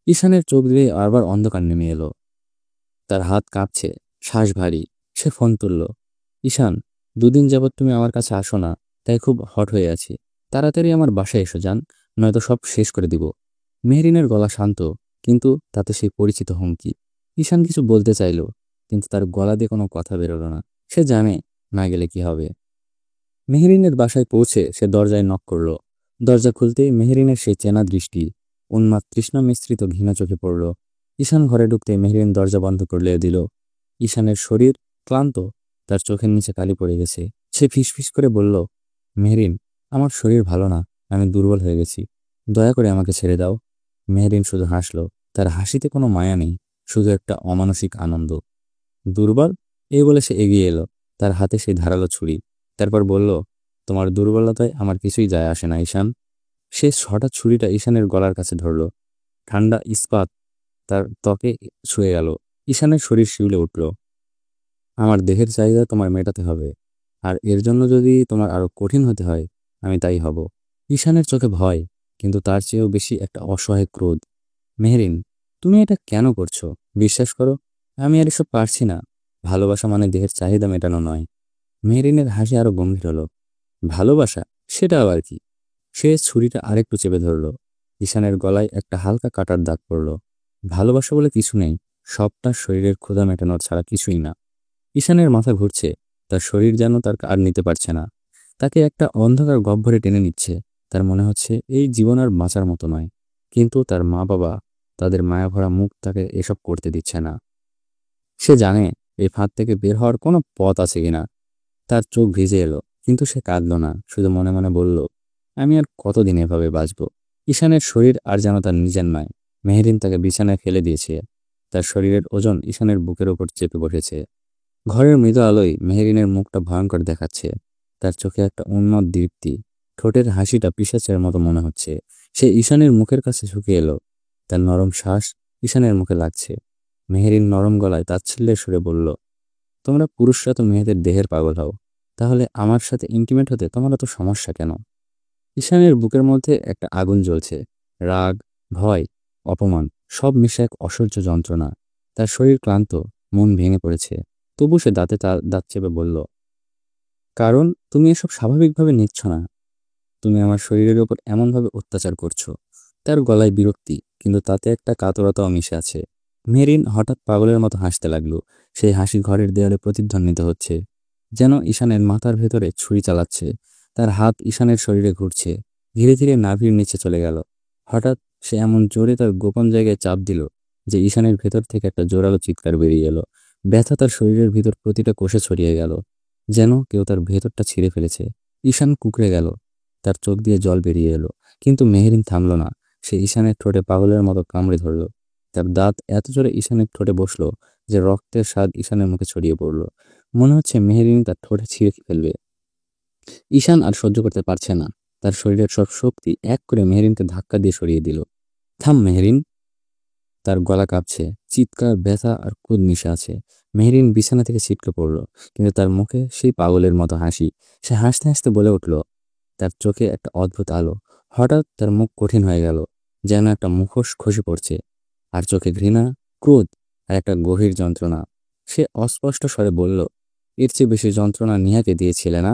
ঈশানের চোখ দিয়ে আবার অন্ধকার নেমে এলো। তার হাত কাঁপছে, শ্বাস ভারী। সে ফোন তুলল। ঈশান, দুদিন যাবৎ তুমি আমার কাছে আসো না, তাই খুব হট হয়ে আছি। তাড়াতাড়ি আমার বাসায় এসো যান, নয়তো সব শেষ করে দিব। মেহরিনের গলা শান্ত, কিন্তু তাতে সেই পরিচিত হুমকি। ঈশান কিছু বলতে চাইল, কিন্তু তার গলা দিয়ে কোনো কথা বেরোলো না। সে জানে না গেলে কি হবে। মেহরিনের বাসায় পৌঁছে সে দরজায় নক করল। দরজা খুলতেই মেহরিনের সেই চেনা দৃষ্টি, উন্মাদ তৃষ্ণা মিশ্রিত ঘৃণা চোখে পড়ল। ঈশান ঘরে ঢুকতে মেহরিন দরজা বন্ধ করলে দিল। ঈশানের শরীর ক্লান্ত, তার চোখের নিচে কালি পড়ে গেছে। সে ফিসফিস করে বলল, মেহরিন, আমার শরীর ভালো না, আমি দুর্বল হয়ে গেছি, দয়া করে আমাকে ছেড়ে দাও। মেহরিন শুধু হাসল। তার হাসিতে কোনো মায়া নেই, শুধু একটা অমানসিক আনন্দ। দুর্বল? এই বলে সে এগিয়ে এলো, তার হাতে সেই ধারালো ছুরি। তারপর বলল, তোমার দুর্বলতায় আমার কিছুই যায় আসে না ঈশান। সে হঠাৎ ছুরিটা ঈশানের গলার কাছে ধরল। ঠান্ডা ইস্পাত তার ত্বকে ছুঁয়ে গেল। ঈশানের শরীর শিউলে উঠল। আমার দেহের চাহিদা তোমার মেটাতে হবে, আর এর জন্য যদি তোমার আরো কঠিন হতে হয়, আমি তাই হব। ঈশানের চোখে ভয়, কিন্তু তার চেয়েও বেশি একটা অসহায় ক্রোধ। মেহরিন, তুমি এটা কেন করছো? বিশ্বাস করো, আমি আর এসব পারছি না। ভালোবাসা মানে দেহের চাহিদা মেটানো নয়। মেহরিনের হাসি আরো গম্ভীর হলো। ভালোবাসা? সেটা আবার কি? সে ছুরিটা আরেকটু চেপে ধরল। ঈশানের গলায় একটা হালকা কাটার দাগ পড়ল। ভালোবাসা বলে কিছু নেই, সবটা শরীরের ক্ষুধা মেটানোর ছাড়া কিছুই না। ঈশানের মাথা ঘুরছে, তার শরীর যেন তার আর নিতে পারছে না। তাকে একটা অন্ধকার গহ্বরে টেনে নিচ্ছে। তার মনে হচ্ছে এই জীবন আর বাঁচার মতো নয়। কিন্তু তার মা বাবা, তাদের মায়াভরা মুখ তাকে এসব করতে দিচ্ছে না। সে জানে এই ফাঁদ থেকে বের হওয়ার কোনো পথ আছে কিনা। তার চোখ ভিজে এলো, কিন্তু সে কাঁদল না, শুধু মনে মনে বলল, আমি আর কতদিন এভাবে বাঁচব। ঈশানের শরীর আর যেন তার নিজের নয়। মেহরিন তাকে বিছানায় ফেলে দিয়েছে। তার শরীরের ওজন ঈশানের বুকের ওপর চেপে বসেছে। ঘরের মৃদু আলোয় মেহরিনের মুখটা ভয়ঙ্কর দেখাচ্ছে। তার চোখে একটা উন্মাদ দীপ্তি, ঠোঁটের হাসিটা পিশাচের মতো মনে হচ্ছে। সে ঈশানের মুখের কাছে ঝুঁকে এলো। তার নরম শ্বাস ঈশানের মুখে লাগছে। মেহরিন নরম গলায় তাচ্ছিল্যের সুরে বলল, তোমরা পুরুষরা তো মেয়েদের দেহের পাগল হও, তাহলে আমার সাথে ইন্টিমেট হতে তোমার তো সমস্যা কেন? ঈশানের বুকের মধ্যে একটা আগুন জ্বলছে। রাগ, ভয়, অপমান, সব মিশে এক অসহ্য যন্ত্রণা। তার শরীর ক্লান্ত, মন ভেঙে পড়েছে। তবু সে দাঁতে দাঁত চেপে বলল, কারণ তুমি এসব স্বাভাবিকভাবে নিচ্ছ না। তুমি আমার শরীরের ওপর এমনভাবে অত্যাচার করছো। তার গলায় বিরক্তি, কিন্তু তাতে একটা কাতরতাও মিশে আছে। মেরিন হঠাৎ পাগলের মতো হাসতে লাগলো। সেই হাসি ঘরের দেয়ালে প্রতিধ্বনিত হচ্ছে, যেন ঈশানের মাথার ভেতরে ছুরি চালাচ্ছে। তার হাত ঈশানের শরীরে ঘুরছে, ধীরে ধীরে নাভির নিচে চলে গেল। হঠাৎ সে এমন জোরে তার গোপন জায়গায় চাপ দিল যে ঈশানের ভেতর থেকে একটা জোরালো চিৎকার বেরিয়ে এলো। ব্যথা তার শরীরের ভিতর প্রতিটা কোষে ছড়িয়ে গেল, যেন কেউ তার ভেতরটা ছিঁড়ে ফেলেছে। ঈশান কুঁকড়ে গেল, তার চোখ দিয়ে জল বেরিয়ে এলো। কিন্তু মেহরিন থামল না। সে ঈশানের ঠোঁটে পাগলের মতো কামড়ে ধরল। তার দাঁত এত জোরে ঈশানের ঠোঁটে বসলো যে রক্তের স্বাদ ঈশানের মুখে ছড়িয়ে পড়ল। মনে হচ্ছে মেহরিন তার ঠোঁটে ছিঁড়ে ফেলবে। ঈশান আর সহ্য করতে পারছে না। তার শরীরের সব শক্তি এক করে মেহরিনকে ধাক্কা দিয়ে সরিয়ে দিল। থাম মেহরিন! তার গলা কাঁপছে, চিৎকার, ব্যথা আর ক্রোধ মিশে আছে। মেহরিন বিছানা থেকে ছিটকে পড়ল, কিন্তু তার মুখে সেই পাগলের মতো হাসি। সে হাসতে হাসতে বলে উঠল, তার চোখে একটা অদ্ভুত আলো। হঠাৎ তার মুখ কঠিন হয়ে গেল, যেন একটা মুখোশ খসে পড়ছে। আর চোখে ঘৃণা, ক্রোধ আর একটা গভীর যন্ত্রণা। সে অস্পষ্ট স্বরে বলল, এর চেয়ে বেশি যন্ত্রণা নিহাকে দিয়েছিলে না?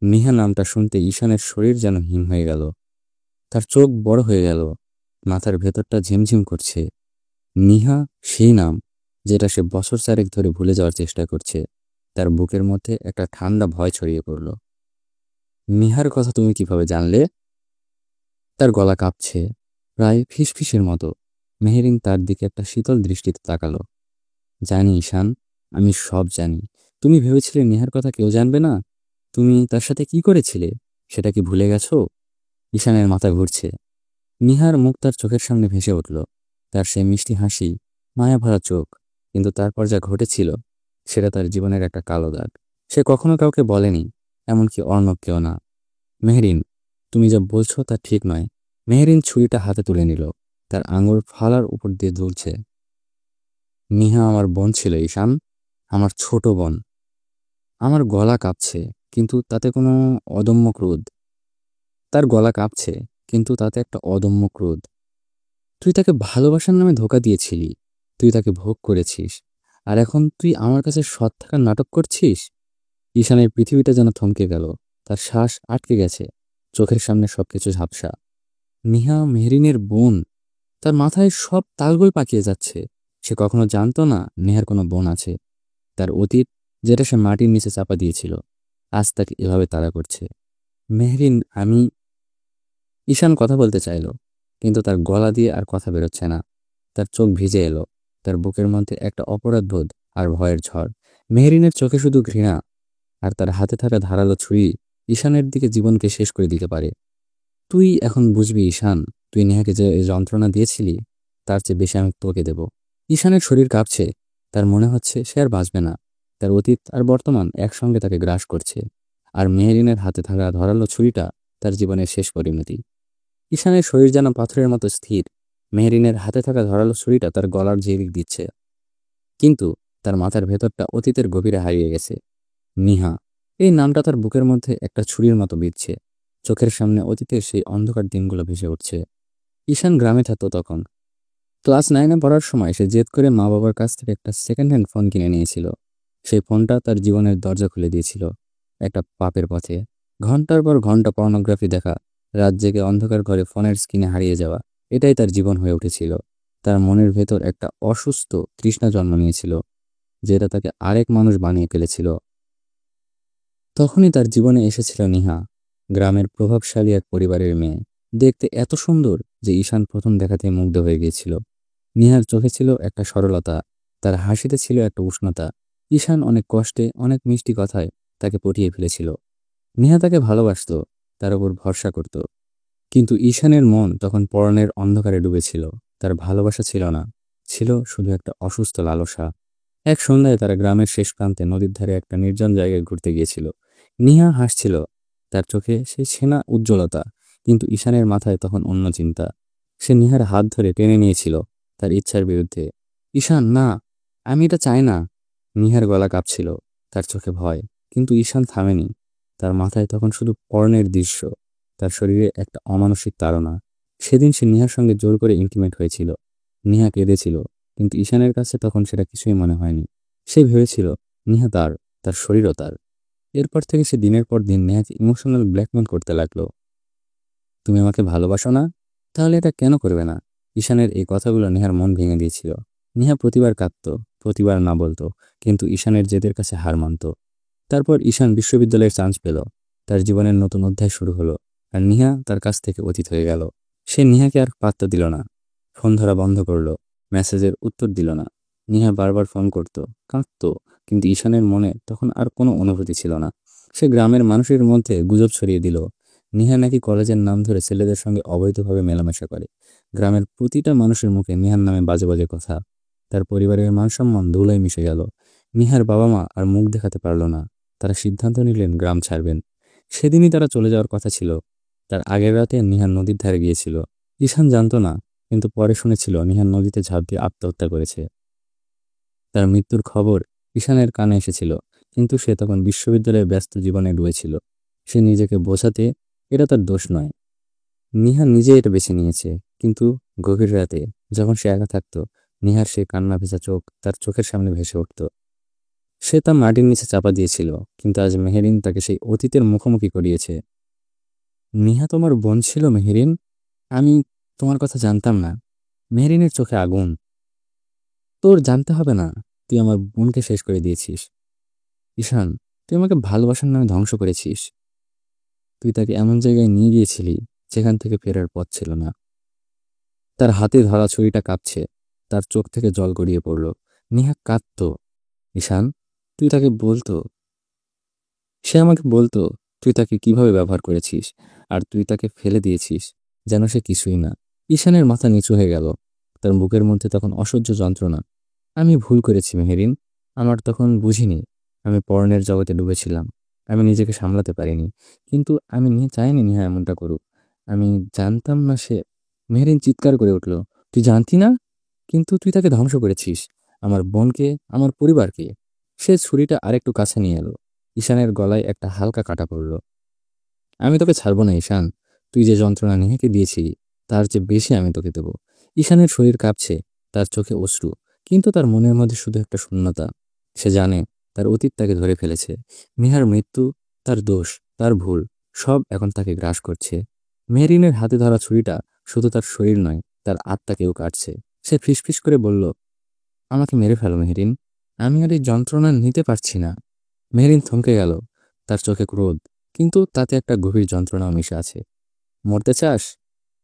নিহা নামটা শুনতে ঈশানের শরীর যেন হিম হয়ে গেল। তার চোখ বড় হয়ে গেল, মাথার ভেতরটা ঝিমঝিম করছে। নিহা, সেই নাম যেটা সে বছর চারেক ধরে ভুলে যাওয়ার চেষ্টা করছে। তার বুকের মধ্যে একটা ঠান্ডা ভয় ছড়িয়ে পড়ল। নিহার কথা তুমি কিভাবে জানলে? তার গলা কাঁপছে, প্রায় ফিসফিসের মতো। মেহেরিন তার দিকে একটা শীতল দৃষ্টিতে তাকালো। জানি ঈশান, আমি সব জানি। তুমি ভেবেছিলে নেহার কথা কেউ জানবে না? তুমি তার সাথে কি করেছিলে সেটা কি ভুলে গেছো? ঈশানের মাথা ঘুরছে। নিহার মুখ তার চোখের সামনে ভেসে উঠল, তার সেই মিষ্টি হাসি, মায়া ভরা চোখ। কিন্তু তারপর যা ঘটেছিল সেটা তার জীবনের একটা কালো দাগ। সে কখনো কাউকে বলেনি, এমনকি অর্ণবকেও না। মেহরিন, তুমি যা বলছো তা ঠিক নয়। মেহরিন ছুরিটা হাতে তুলে নিল, তার আঙুল ফালার উপর দিয়ে দুলছে। নিহা আমার বোন ছিল ঈশান, আমার ছোট বোন। আমার গলা কাঁপছে, কিন্তু তাতে কোনো অদম্য ক্রোধ। তার গলা কাঁপছে, কিন্তু তাতে একটা অদম্য ক্রোধ। তুই তাকে ভালোবাসার নামে ধোঁকা দিয়েছিলি, তুই তাকে ভোগ করেছিস, আর এখন তুই আমার কাছে সৎ থাকার নাটক করছিস। ঈশানের পৃথিবীটা যেন থমকে গেল, তার শ্বাস আটকে গেছে, চোখের সামনে সবকিছু ঝাপসা। নিহা মেহরিনের বোন, তার মাথায় সব তালগোল পাকিয়ে যাচ্ছে। সে কখনো জানতো না নেহার কোনো বোন আছে। তার অতীত, যেটা সে মাটির নিচে চাপা দিয়েছিল, আজ তাকে এভাবে তাড়া করছে। মেহরিন, আমি... ঈশান কথা বলতে চাইল, কিন্তু তার গলা দিয়ে আর কথা বেরোচ্ছে না। তার চোখ ভিজে এলো, তার বুকের মধ্যে একটা অপরাধবোধ আর ভয়ের ঝড়। মেহরিনের চোখে শুধু ঘৃণা, আর তার হাতে থাকা ধারালো ছুরি ঈশানের দিকে জীবনকে শেষ করে দিতে পারে। তুই এখন বুঝবি ঈশান, তুই নেহাকে যে এই যন্ত্রণা দিয়েছিলি, তার চেয়ে বেশি আমি তোকে দেব। ঈশানের শরীর কাঁপছে, তার মনে হচ্ছে সে আর বাঁচবে না। তার অতীত আর বর্তমান একসঙ্গে তাকে গ্রাস করছে, আর মেহরিনের হাতে থাকা ধারালো ছুরিটা তার জীবনের শেষ পরিণতি। ঈশানের শরীর যেন পাথরের মতো স্থির। মেহরিনের হাতে থাকা ধারালো ছুরিটা তার গলার জিরিক দিচ্ছে, কিন্তু তার মাথার ভেতরটা অতীতের গভীরে হারিয়ে গেছে। নিহা, এই নামটা তার বুকের মধ্যে একটা ছুরির মতো বিঁধছে। চোখের সামনে অতীতের সেই অন্ধকার দিনগুলো ভেসে উঠছে। ঈশান গ্রামে থাকতো তখন। ক্লাস 9-এ পড়ার সময় সে জেদ করে মা বাবার কাছ থেকে একটা সেকেন্ড হ্যান্ড ফোন কিনে নিয়েছিল। সেই ফোনটা তার জীবনের দরজা খুলে দিয়েছিল একটা পাপের পথে। ঘন্টার পর ঘন্টা পর্নোগ্রাফি দেখা, রাত জেগে অন্ধকার ঘরে ফোনের স্ক্রিনে হারিয়ে যাওয়া, এটাই তার জীবন হয়ে উঠেছিল। তার মনের ভেতর একটা অসুস্থ তৃষ্ণা জন্ম নিয়েছিল, যেটা তাকে আরেক মানুষ বানিয়ে ফেলেছিল। তখনই তার জীবনে এসেছিল নিহা, গ্রামের প্রভাবশালী এক পরিবারের মেয়ে, দেখতে এত সুন্দর যে ঈশান প্রথম দেখাতেই মুগ্ধ হয়ে গিয়েছিল। নিহার চোখে ছিল একটা সরলতা, তার হাসিতে ছিল একটা উষ্ণতা। ঈশান অনেক কষ্টে, অনেক মিষ্টি কথায় তাকে পটিয়ে ফেলেছিল। নিহা তাকে ভালোবাসতো, তার উপর ভরসা করত। কিন্তু ঈশানের মন তখন পরনের অন্ধকারে ডুবেছিল। তার ভালোবাসা ছিল না, ছিল শুধু একটা অসুস্থ লালসা। এক সন্ধ্যায় তারা গ্রামের শেষ প্রান্তে নদীর ধারে একটা নির্জন জায়গায় ঘুরতে গিয়েছিল। নিহা হাসছিল, তার চোখে সেই সেনা উজ্জ্বলতা, কিন্তু ঈশানের মাথায় তখন অন্য চিন্তা। সে নিহার হাত ধরে টেনে নিয়েছিল তার ইচ্ছার বিরুদ্ধে। ঈশান, না, আমি এটা চাই না। নিহার গলা কাঁপছিল, তার চোখে ভয়, কিন্তু ঈশান থামেনি। তার মাথায় তখন শুধু পর্ণের দৃশ্য, তার শরীরে একটা অমানসিক তাড়না। সেদিন সে নিহার সঙ্গে জোর করে ইন্টিমেট হয়েছিল। নিহা কেঁদেছিল, কিন্তু ঈশানের কাছে তখন সেটা কিছুই মনে হয়নি। সে ভেবেছিল নিহা তার, তার শরীরও তার। এরপর থেকে সে দিনের পর দিন নেহাকে ইমোশনাল ব্ল্যাকমেল করতে লাগলো। তুমি আমাকে ভালোবাসো না? তাহলে এটা কেন করবে না? ঈশানের এই কথাগুলো নেহার মন ভেঙে দিয়েছিল। নেহা প্রতিবার কাঁদতো, প্রতিবার না বলতো, কিন্তু ঈশানের জেদের কাছে হার মানত। তারপর ঈশান বিশ্ববিদ্যালয়ের চান্স পেল, তার জীবনের নতুন অধ্যায় শুরু হলো, আর নিহা তার কাছ থেকে অতীত হয়ে গেল। সে নিহাকে আর পাত্তা দিল না, ফোন ধরা বন্ধ করলো, মেসেজের উত্তর দিল না। নিহা বারবার ফোন করত, কাঁদতো, কিন্তু ঈশানের মনে তখন আর কোনো অনুভূতি ছিল না। সে গ্রামের মানুষের মধ্যে গুজব ছড়িয়ে দিল নিহা নাকি কলেজের নাম ধরে ছেলেদের সঙ্গে অবৈধভাবে মেলামেশা করে। গ্রামের প্রতিটা মানুষের মুখে নিহার নামে বাজে বাজে কথা। তার পরিবারের মান-সম্মান ধুলোয় মিশে গেল। নিহার বাবা মা আর মুখ দেখাতে পারল না। তারা সিদ্ধান্ত নিলেন গ্রাম ছাড়বেন। সেদিনই তারা চলে যাওয়ার কথা ছিল। তার আগের রাতে নিহার নদীর ধারে গিয়েছিল। ঈশান জানতো না, কিন্তু পরে শুনেছিল নিহার নদীতে ঝাঁপ দিয়ে আত্মহত্যা করেছে। তার মৃত্যুর খবর ঈশানের কানে এসেছিল, কিন্তু সে তখন বিশ্ববিদ্যালয়ে ব্যস্ত জীবনে ডুবেছিল। সে নিজেকে বোঝাতে এটা তার দোষ নয়, নিহা নিজে এটা বেছে নিয়েছে। কিন্তু গভীর রাতে যখন সে একা থাকতো, নিহার সেই কান্না ভেজা চোখ তার চোখের সামনে ভেসে উঠত। সে তা মাটির নিচে চাপা দিয়েছিল, কিন্তু আজ মেহেরিন তাকে সেই অতীতের মুখোমুখি করিয়েছে। নিহা তোমার বোন ছিল মেহেরিন, আমি তোমার কথা জানতাম না। মেহেরিনের চোখে আগুন। তোর জানতে হবে না, তুই আমার বোনকে শেষ করে দিয়েছিস। ঈশান, তুই আমাকে ভালোবাসার নামে ধ্বংস করেছিস। তুই তাকে এমন জায়গায় নিয়ে গিয়েছিলি যেখান থেকে ফেরার পথ ছিল না। তার হাতে ধরা ছুরিটা কাঁপছে, তার চোখ থেকে জল গড়িয়ে পড়ল। নিহা কাঁদত। ঈশান, তুই তাকে বলতো সে আমাকে বলতো তুই তাকে কিভাবে ব্যবহার করেছিস, আর তুই তাকে ফেলে দিয়েছিস যেন সে কিছুই না। ঈশানের মাথা নিচু হয়ে গেল। তার বুকের মধ্যে তখন অসহ্য যন্ত্রণা। আমি ভুল করেছি মেহেরিন। আমার তখন বুঝিনি। আমি পর্নের জগতে ডুবেছিলাম। আমি নিজেকে সামলাতে পারিনি। কিন্তু আমি চাইনি নেহা এমনটা করুক। আমি জানতাম না সে। মেহেরিন চিৎকার করে উঠল, তুই জানতি না? কিন্তু তুই তাকে ধ্বংস করেছিস, আমার বোনকে, আমার পরিবারকে। সে ছুরিটা আরেকটু কাছে নিয়ে এলো। ঈশানের গলায় একটা হালকা কাটা পড়ল। আমি তোকে ছাড়বো না ঈশান। তুই যে যন্ত্রণা নেহাকে দিয়েছিলি তার চেয়ে বেশি আমি তোকে দেবো। ঈশানের শরীর কাঁপছে, তার চোখে অশ্রু, কিন্তু তার মনের মধ্যে শুধু একটা শূন্যতা। সে জানে তার অতীত তাকে ধরে ফেলেছে। নেহার মৃত্যু, তার দোষ, তার ভুল, সব এখন তাকে গ্রাস করছে। মেহরিনের হাতে ধরা ছুরিটা শুধু তার শরীর নয়, তার আত্মাকেও কাটছে। সে ফিসফিস করে বলল, আমাকে মেরে ফেলো মেহরিন। আমি আর এই যন্ত্রণা নিতে পারছি না। মেহরিন থমকে গেল। তার চোখে ক্রোধ, কিন্তু তাতে একটা গভীর যন্ত্রণাও মিশে আছে। মরতে চাস?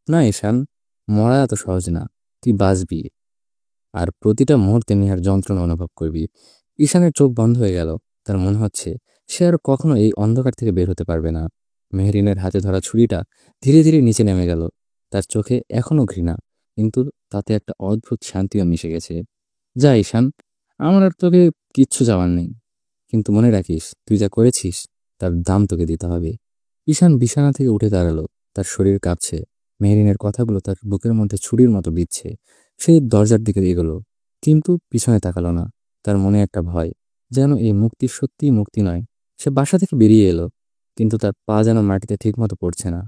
না ঈশান, মরা এত সহজ না। তুই বাঁচবি, আর প্রতিটা মুহূর্তে নেহার যন্ত্রণা অনুভব করবি। ঈশানের চোখ বন্ধ হয়ে গেল। তার মনে হচ্ছে সে আর কখনো এই অন্ধকার থেকে বের হতে পারবে না। মেহরিনের হাতে ধরা ছুরিটা ধীরে ধীরে নিচে নেমে গেল। তার চোখে এখনো ঘৃণা, কিন্তু তাতে একটা অদ্ভুত শান্তিও মিশে গেছে। যা ঈশান, আমার আর তোকে কিচ্ছু যাওয়ার নেই। কিন্তু মনে রাখিস, তুই যা করেছিস তার দাম তোকে দিতে হবে। ঈশান বিছানা থেকে উঠে দাঁড়ালো। তার শরীর কাঁপছে। মেহরিনের কথাগুলো তার বুকের মধ্যে ছুরির মতো বিচ্ছে। সে দরজার দিকে এগোলো, কিন্তু পিছনে তাকালো না। তার মনে একটা ভয়, যেন এই মুক্তি সত্যিই মুক্তি নয়। সে বাসা থেকে বেরিয়ে এলো, কিন্তু তার পা যেন মাটিতে ঠিকমতো পড়ছে না।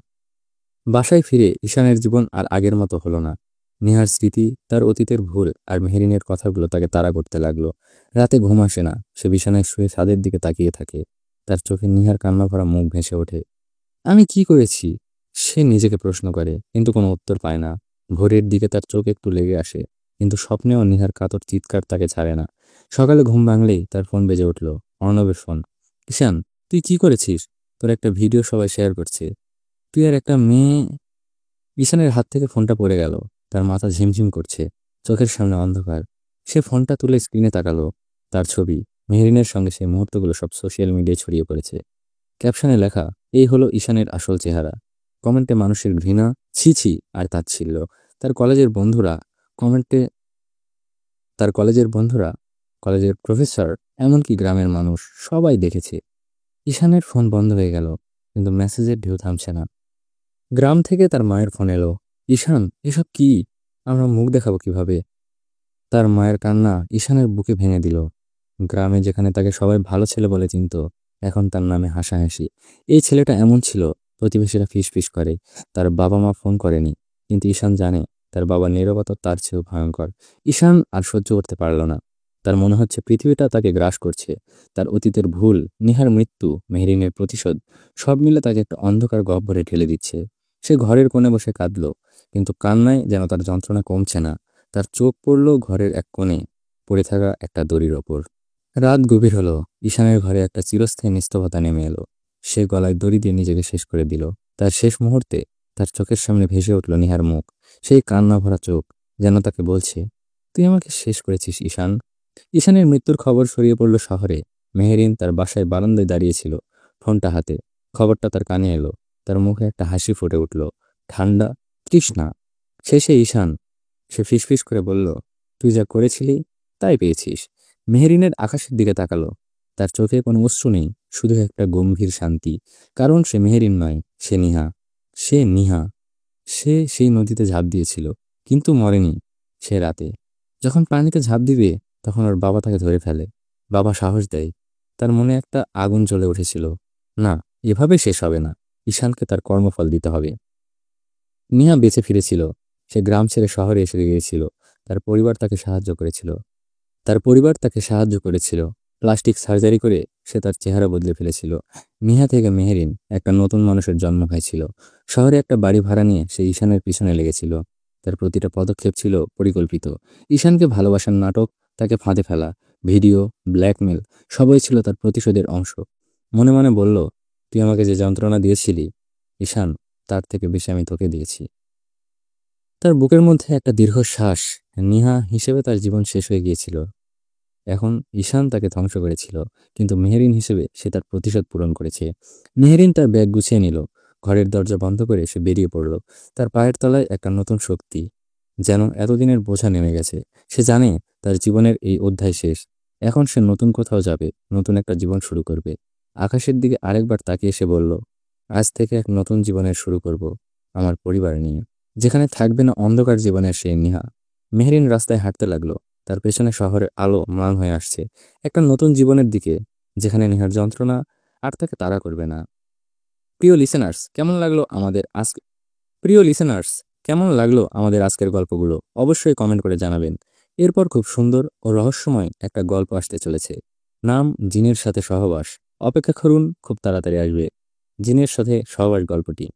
বাসায় ফিরে ঈশানের জীবন আর আগের মতো হলো না। নেহার স্মৃতি, তার অতীতের ভুল আর মেহেরিনের কথাগুলো তাকে তাড়া করতে লাগলো। রাতে ঘুম আসে না। সে বিছানায় শুয়ে ছাদের দিকে তাকিয়ে থাকে। তার চোখে নিহার কান্না ভরা মুখ ভেসে ওঠে। আমি কি করেছি? সে নিজেকে প্রশ্ন করে, কিন্তু কোনো উত্তর পায় না। ভোরের দিকে তার চোখ একটু লেগে আসে, কিন্তু স্বপ্নেও নিহার কাতর চিৎকার তাকে ছাড়ে না। সকালে ঘুম ভাঙলেই তার ফোন বেজে উঠল। অর্ণবের ফোন। ঈশান, তুই কি করেছিস? তোর একটা ভিডিও সবাই শেয়ার করছে। তুই আর একটা মেয়ে। ঈশানের হাত থেকে ফোনটা পড়ে গেল। তার মাথা ঝিমঝিম করছে, চোখের সামনে অন্ধকার। সে ফোনটা তুলে স্ক্রিনে তাকালো। তার ছবি, মেহরিনের সঙ্গে সেই মুহূর্তগুলো সব সোশ্যাল মিডিয়ায় ছড়িয়ে পড়েছে। ক্যাপশনে লেখা, এই হলো ঈশানের আসল চেহারা। কমেন্টে মানুষের ঘৃণা, ছি ছি আর তাচ্ছিল্য। তার কলেজের বন্ধুরা কমেন্টে তার কলেজের বন্ধুরা, কলেজের প্রফেসর, এমনকি গ্রামের মানুষ সবাই দেখেছে। ঈশানের ফোন বন্ধ হয়ে গেল, কিন্তু মেসেজের ঢেউ থামছে না। গ্রাম থেকে তার মায়ের ফোন এলো। ঈশান, এসব কি? আমরা মুখ দেখাবো কিভাবে? তার মায়ের কান্না ঈশানের বুকে ভেঙে দিল। গ্রামে যেখানে তাকে সবাই ভালো ছেলে বলে চিনত, এখন তার নামে হাসাহাসি। এই ছেলেটা এমন ছিল, প্রতিবেশীরা ফিসফিস করে। তার বাবা মা ফোন করেনি, কিন্তু ঈশান জানে তার বাবার নীরবতা তার চেয়েও ভয়ঙ্কর। ঈশান আর সহ্য করতে পারল না। তার মনে হচ্ছে পৃথিবীটা তাকে গ্রাস করছে। তার অতীতের ভুল, নেহার মৃত্যু, মেহরিনের প্রতিশোধ, সব মিলে তাকে একটা অন্ধকার গহ্বরে ঠেলে দিচ্ছে। সে ঘরের কোণে বসে কাঁদল, কিন্তু কান্নায় যেন তার যন্ত্রণা কমছে না। তার চোখ পড়ল ঘরের এক কোণে পড়ে থাকা একটা দড়ির ওপর। রাত গভীর হলো। ঈশানের ঘরে একটা চিরস্থায়ী নিস্তবতা নেমে এলো। সে গলায় দড়ি দিয়ে নিজেকে শেষ করে দিল। তার শেষ মুহূর্তে তার চোখের সামনে ভেসে উঠল নিহার মুখ। সেই কান্না ভরা চোখ যেন তাকে বলছে, তুই আমাকে শেষ করেছিস ঈশান। ঈশানের মৃত্যুর খবর ছড়িয়ে পড়ল শহরে। মেহেরিন তার বাসায় বারান্দায় দাঁড়িয়েছিল, ফোনটা হাতে। খবরটা তার কানে এলো। তার মুখে একটা হাসি ফুটে উঠল, ঠান্ডা, তৃষ্ণা। শেষে ঈশান। সে ফিসফিস করে বলল, তুই যা করেছিলি তাই পেয়েছিস। মেহেরিনের আকাশের দিকে তাকালো। তার চোখে কোনো অশ্রু নেই, শুধু একটা গম্ভীর শান্তি। কারণ সে মেহেরিন নয়, সে নিহা। সে নিহা। সে সেই নদীতে ঝাঁপ দিয়েছিল, কিন্তু মরেনি। সে রাতে যখন পানিতে ঝাঁপ দিবে, তখন ওর বাবা তাকে ধরে ফেলে। বাবা সাহস দেয়। তার মনে একটা আগুন জ্বলে উঠেছিল। না, এভাবে শেষ হবে না। ঈশানকে তার কর্মফল দিতে হবে। নিহা বেঁচে ফিরেছিল। সে গ্রাম ছেড়ে শহরে এসে গিয়েছিল। তার পরিবার তাকে সাহায্য করেছিল। প্লাস্টিক সার্জারি করে সে তার চেহারা বদলে ফেলেছিল। নিহা থেকে মেহেরিন, একটা নতুন মানুষের জন্ম হয়েছিল। শহরে একটা বাড়ি ভাড়া নিয়ে সে ঈশানের পিছনে লেগেছিল। তার প্রতিটা পদক্ষেপ ছিল পরিকল্পিত। ঈশানকে ভালোবাসার নাটক, তাকে ফাঁদে ফেলা, ভিডিও, ব্ল্যাকমেল, সবই ছিল তার প্রতিশোধের অংশ। মনে মনে বলল, তুই আমাকে যে যন্ত্রণা দিয়েছিলি ঈশান, তার থেকে বেশি আমি তোকে দিয়েছি। তার বুকের মধ্যে একটা দীর্ঘশ্বাস। নিহা হিসেবে তার জীবন শেষ হয়ে গিয়েছিল। এখন ঈশান তাকে ধ্বংস করেছিল, কিন্তু মেহেরিন হিসেবে সে তার প্রতিশোধ পূরণ করেছে। মেহেরিন তার ব্যাগ গুছিয়ে নিল, ঘরের দরজা বন্ধ করে সে বেরিয়ে পড়ল। তার পায়ের তলায় একটা নতুন শক্তি, যেন এতদিনের বোঝা নেমে গেছে। সে জানে তার জীবনের এই অধ্যায় শেষ। এখন সে নতুন কোথাও যাবে, নতুন একটা জীবন শুরু করবে। আকাশের দিকে আরেকবার তাকিয়ে সে বলল, আজ থেকে এক নতুন জীবনের শুরু করব, আমার পরিবার নিয়ে, যেখানে থাকবে না অন্ধকার জীবনের সেই নেহা। মেহেরিন রাস্তায় হাঁটতে লাগলো, তার পেছনে শহরের আলো ম্লান হয়ে আসছে, একটা নতুন জীবনের দিকে, যেখানে নেহার যন্ত্রণা আর তাকে তাড়া করবে না। প্রিয় লিসেনার্স, কেমন লাগলো আমাদের আজকে প্রিয় লিসেনার্স কেমন লাগলো আমাদের আজকের গল্পগুলো? অবশ্যই কমেন্ট করে জানাবেন। এরপর খুব সুন্দর ও রহস্যময় একটা গল্প আসতে চলেছে, নাম জিনের সাথে সহবাস। অপেক্ষা করুন, খুব তাড়াতাড়ি আসবে জিনের সাথে সহবাস গল্পটি।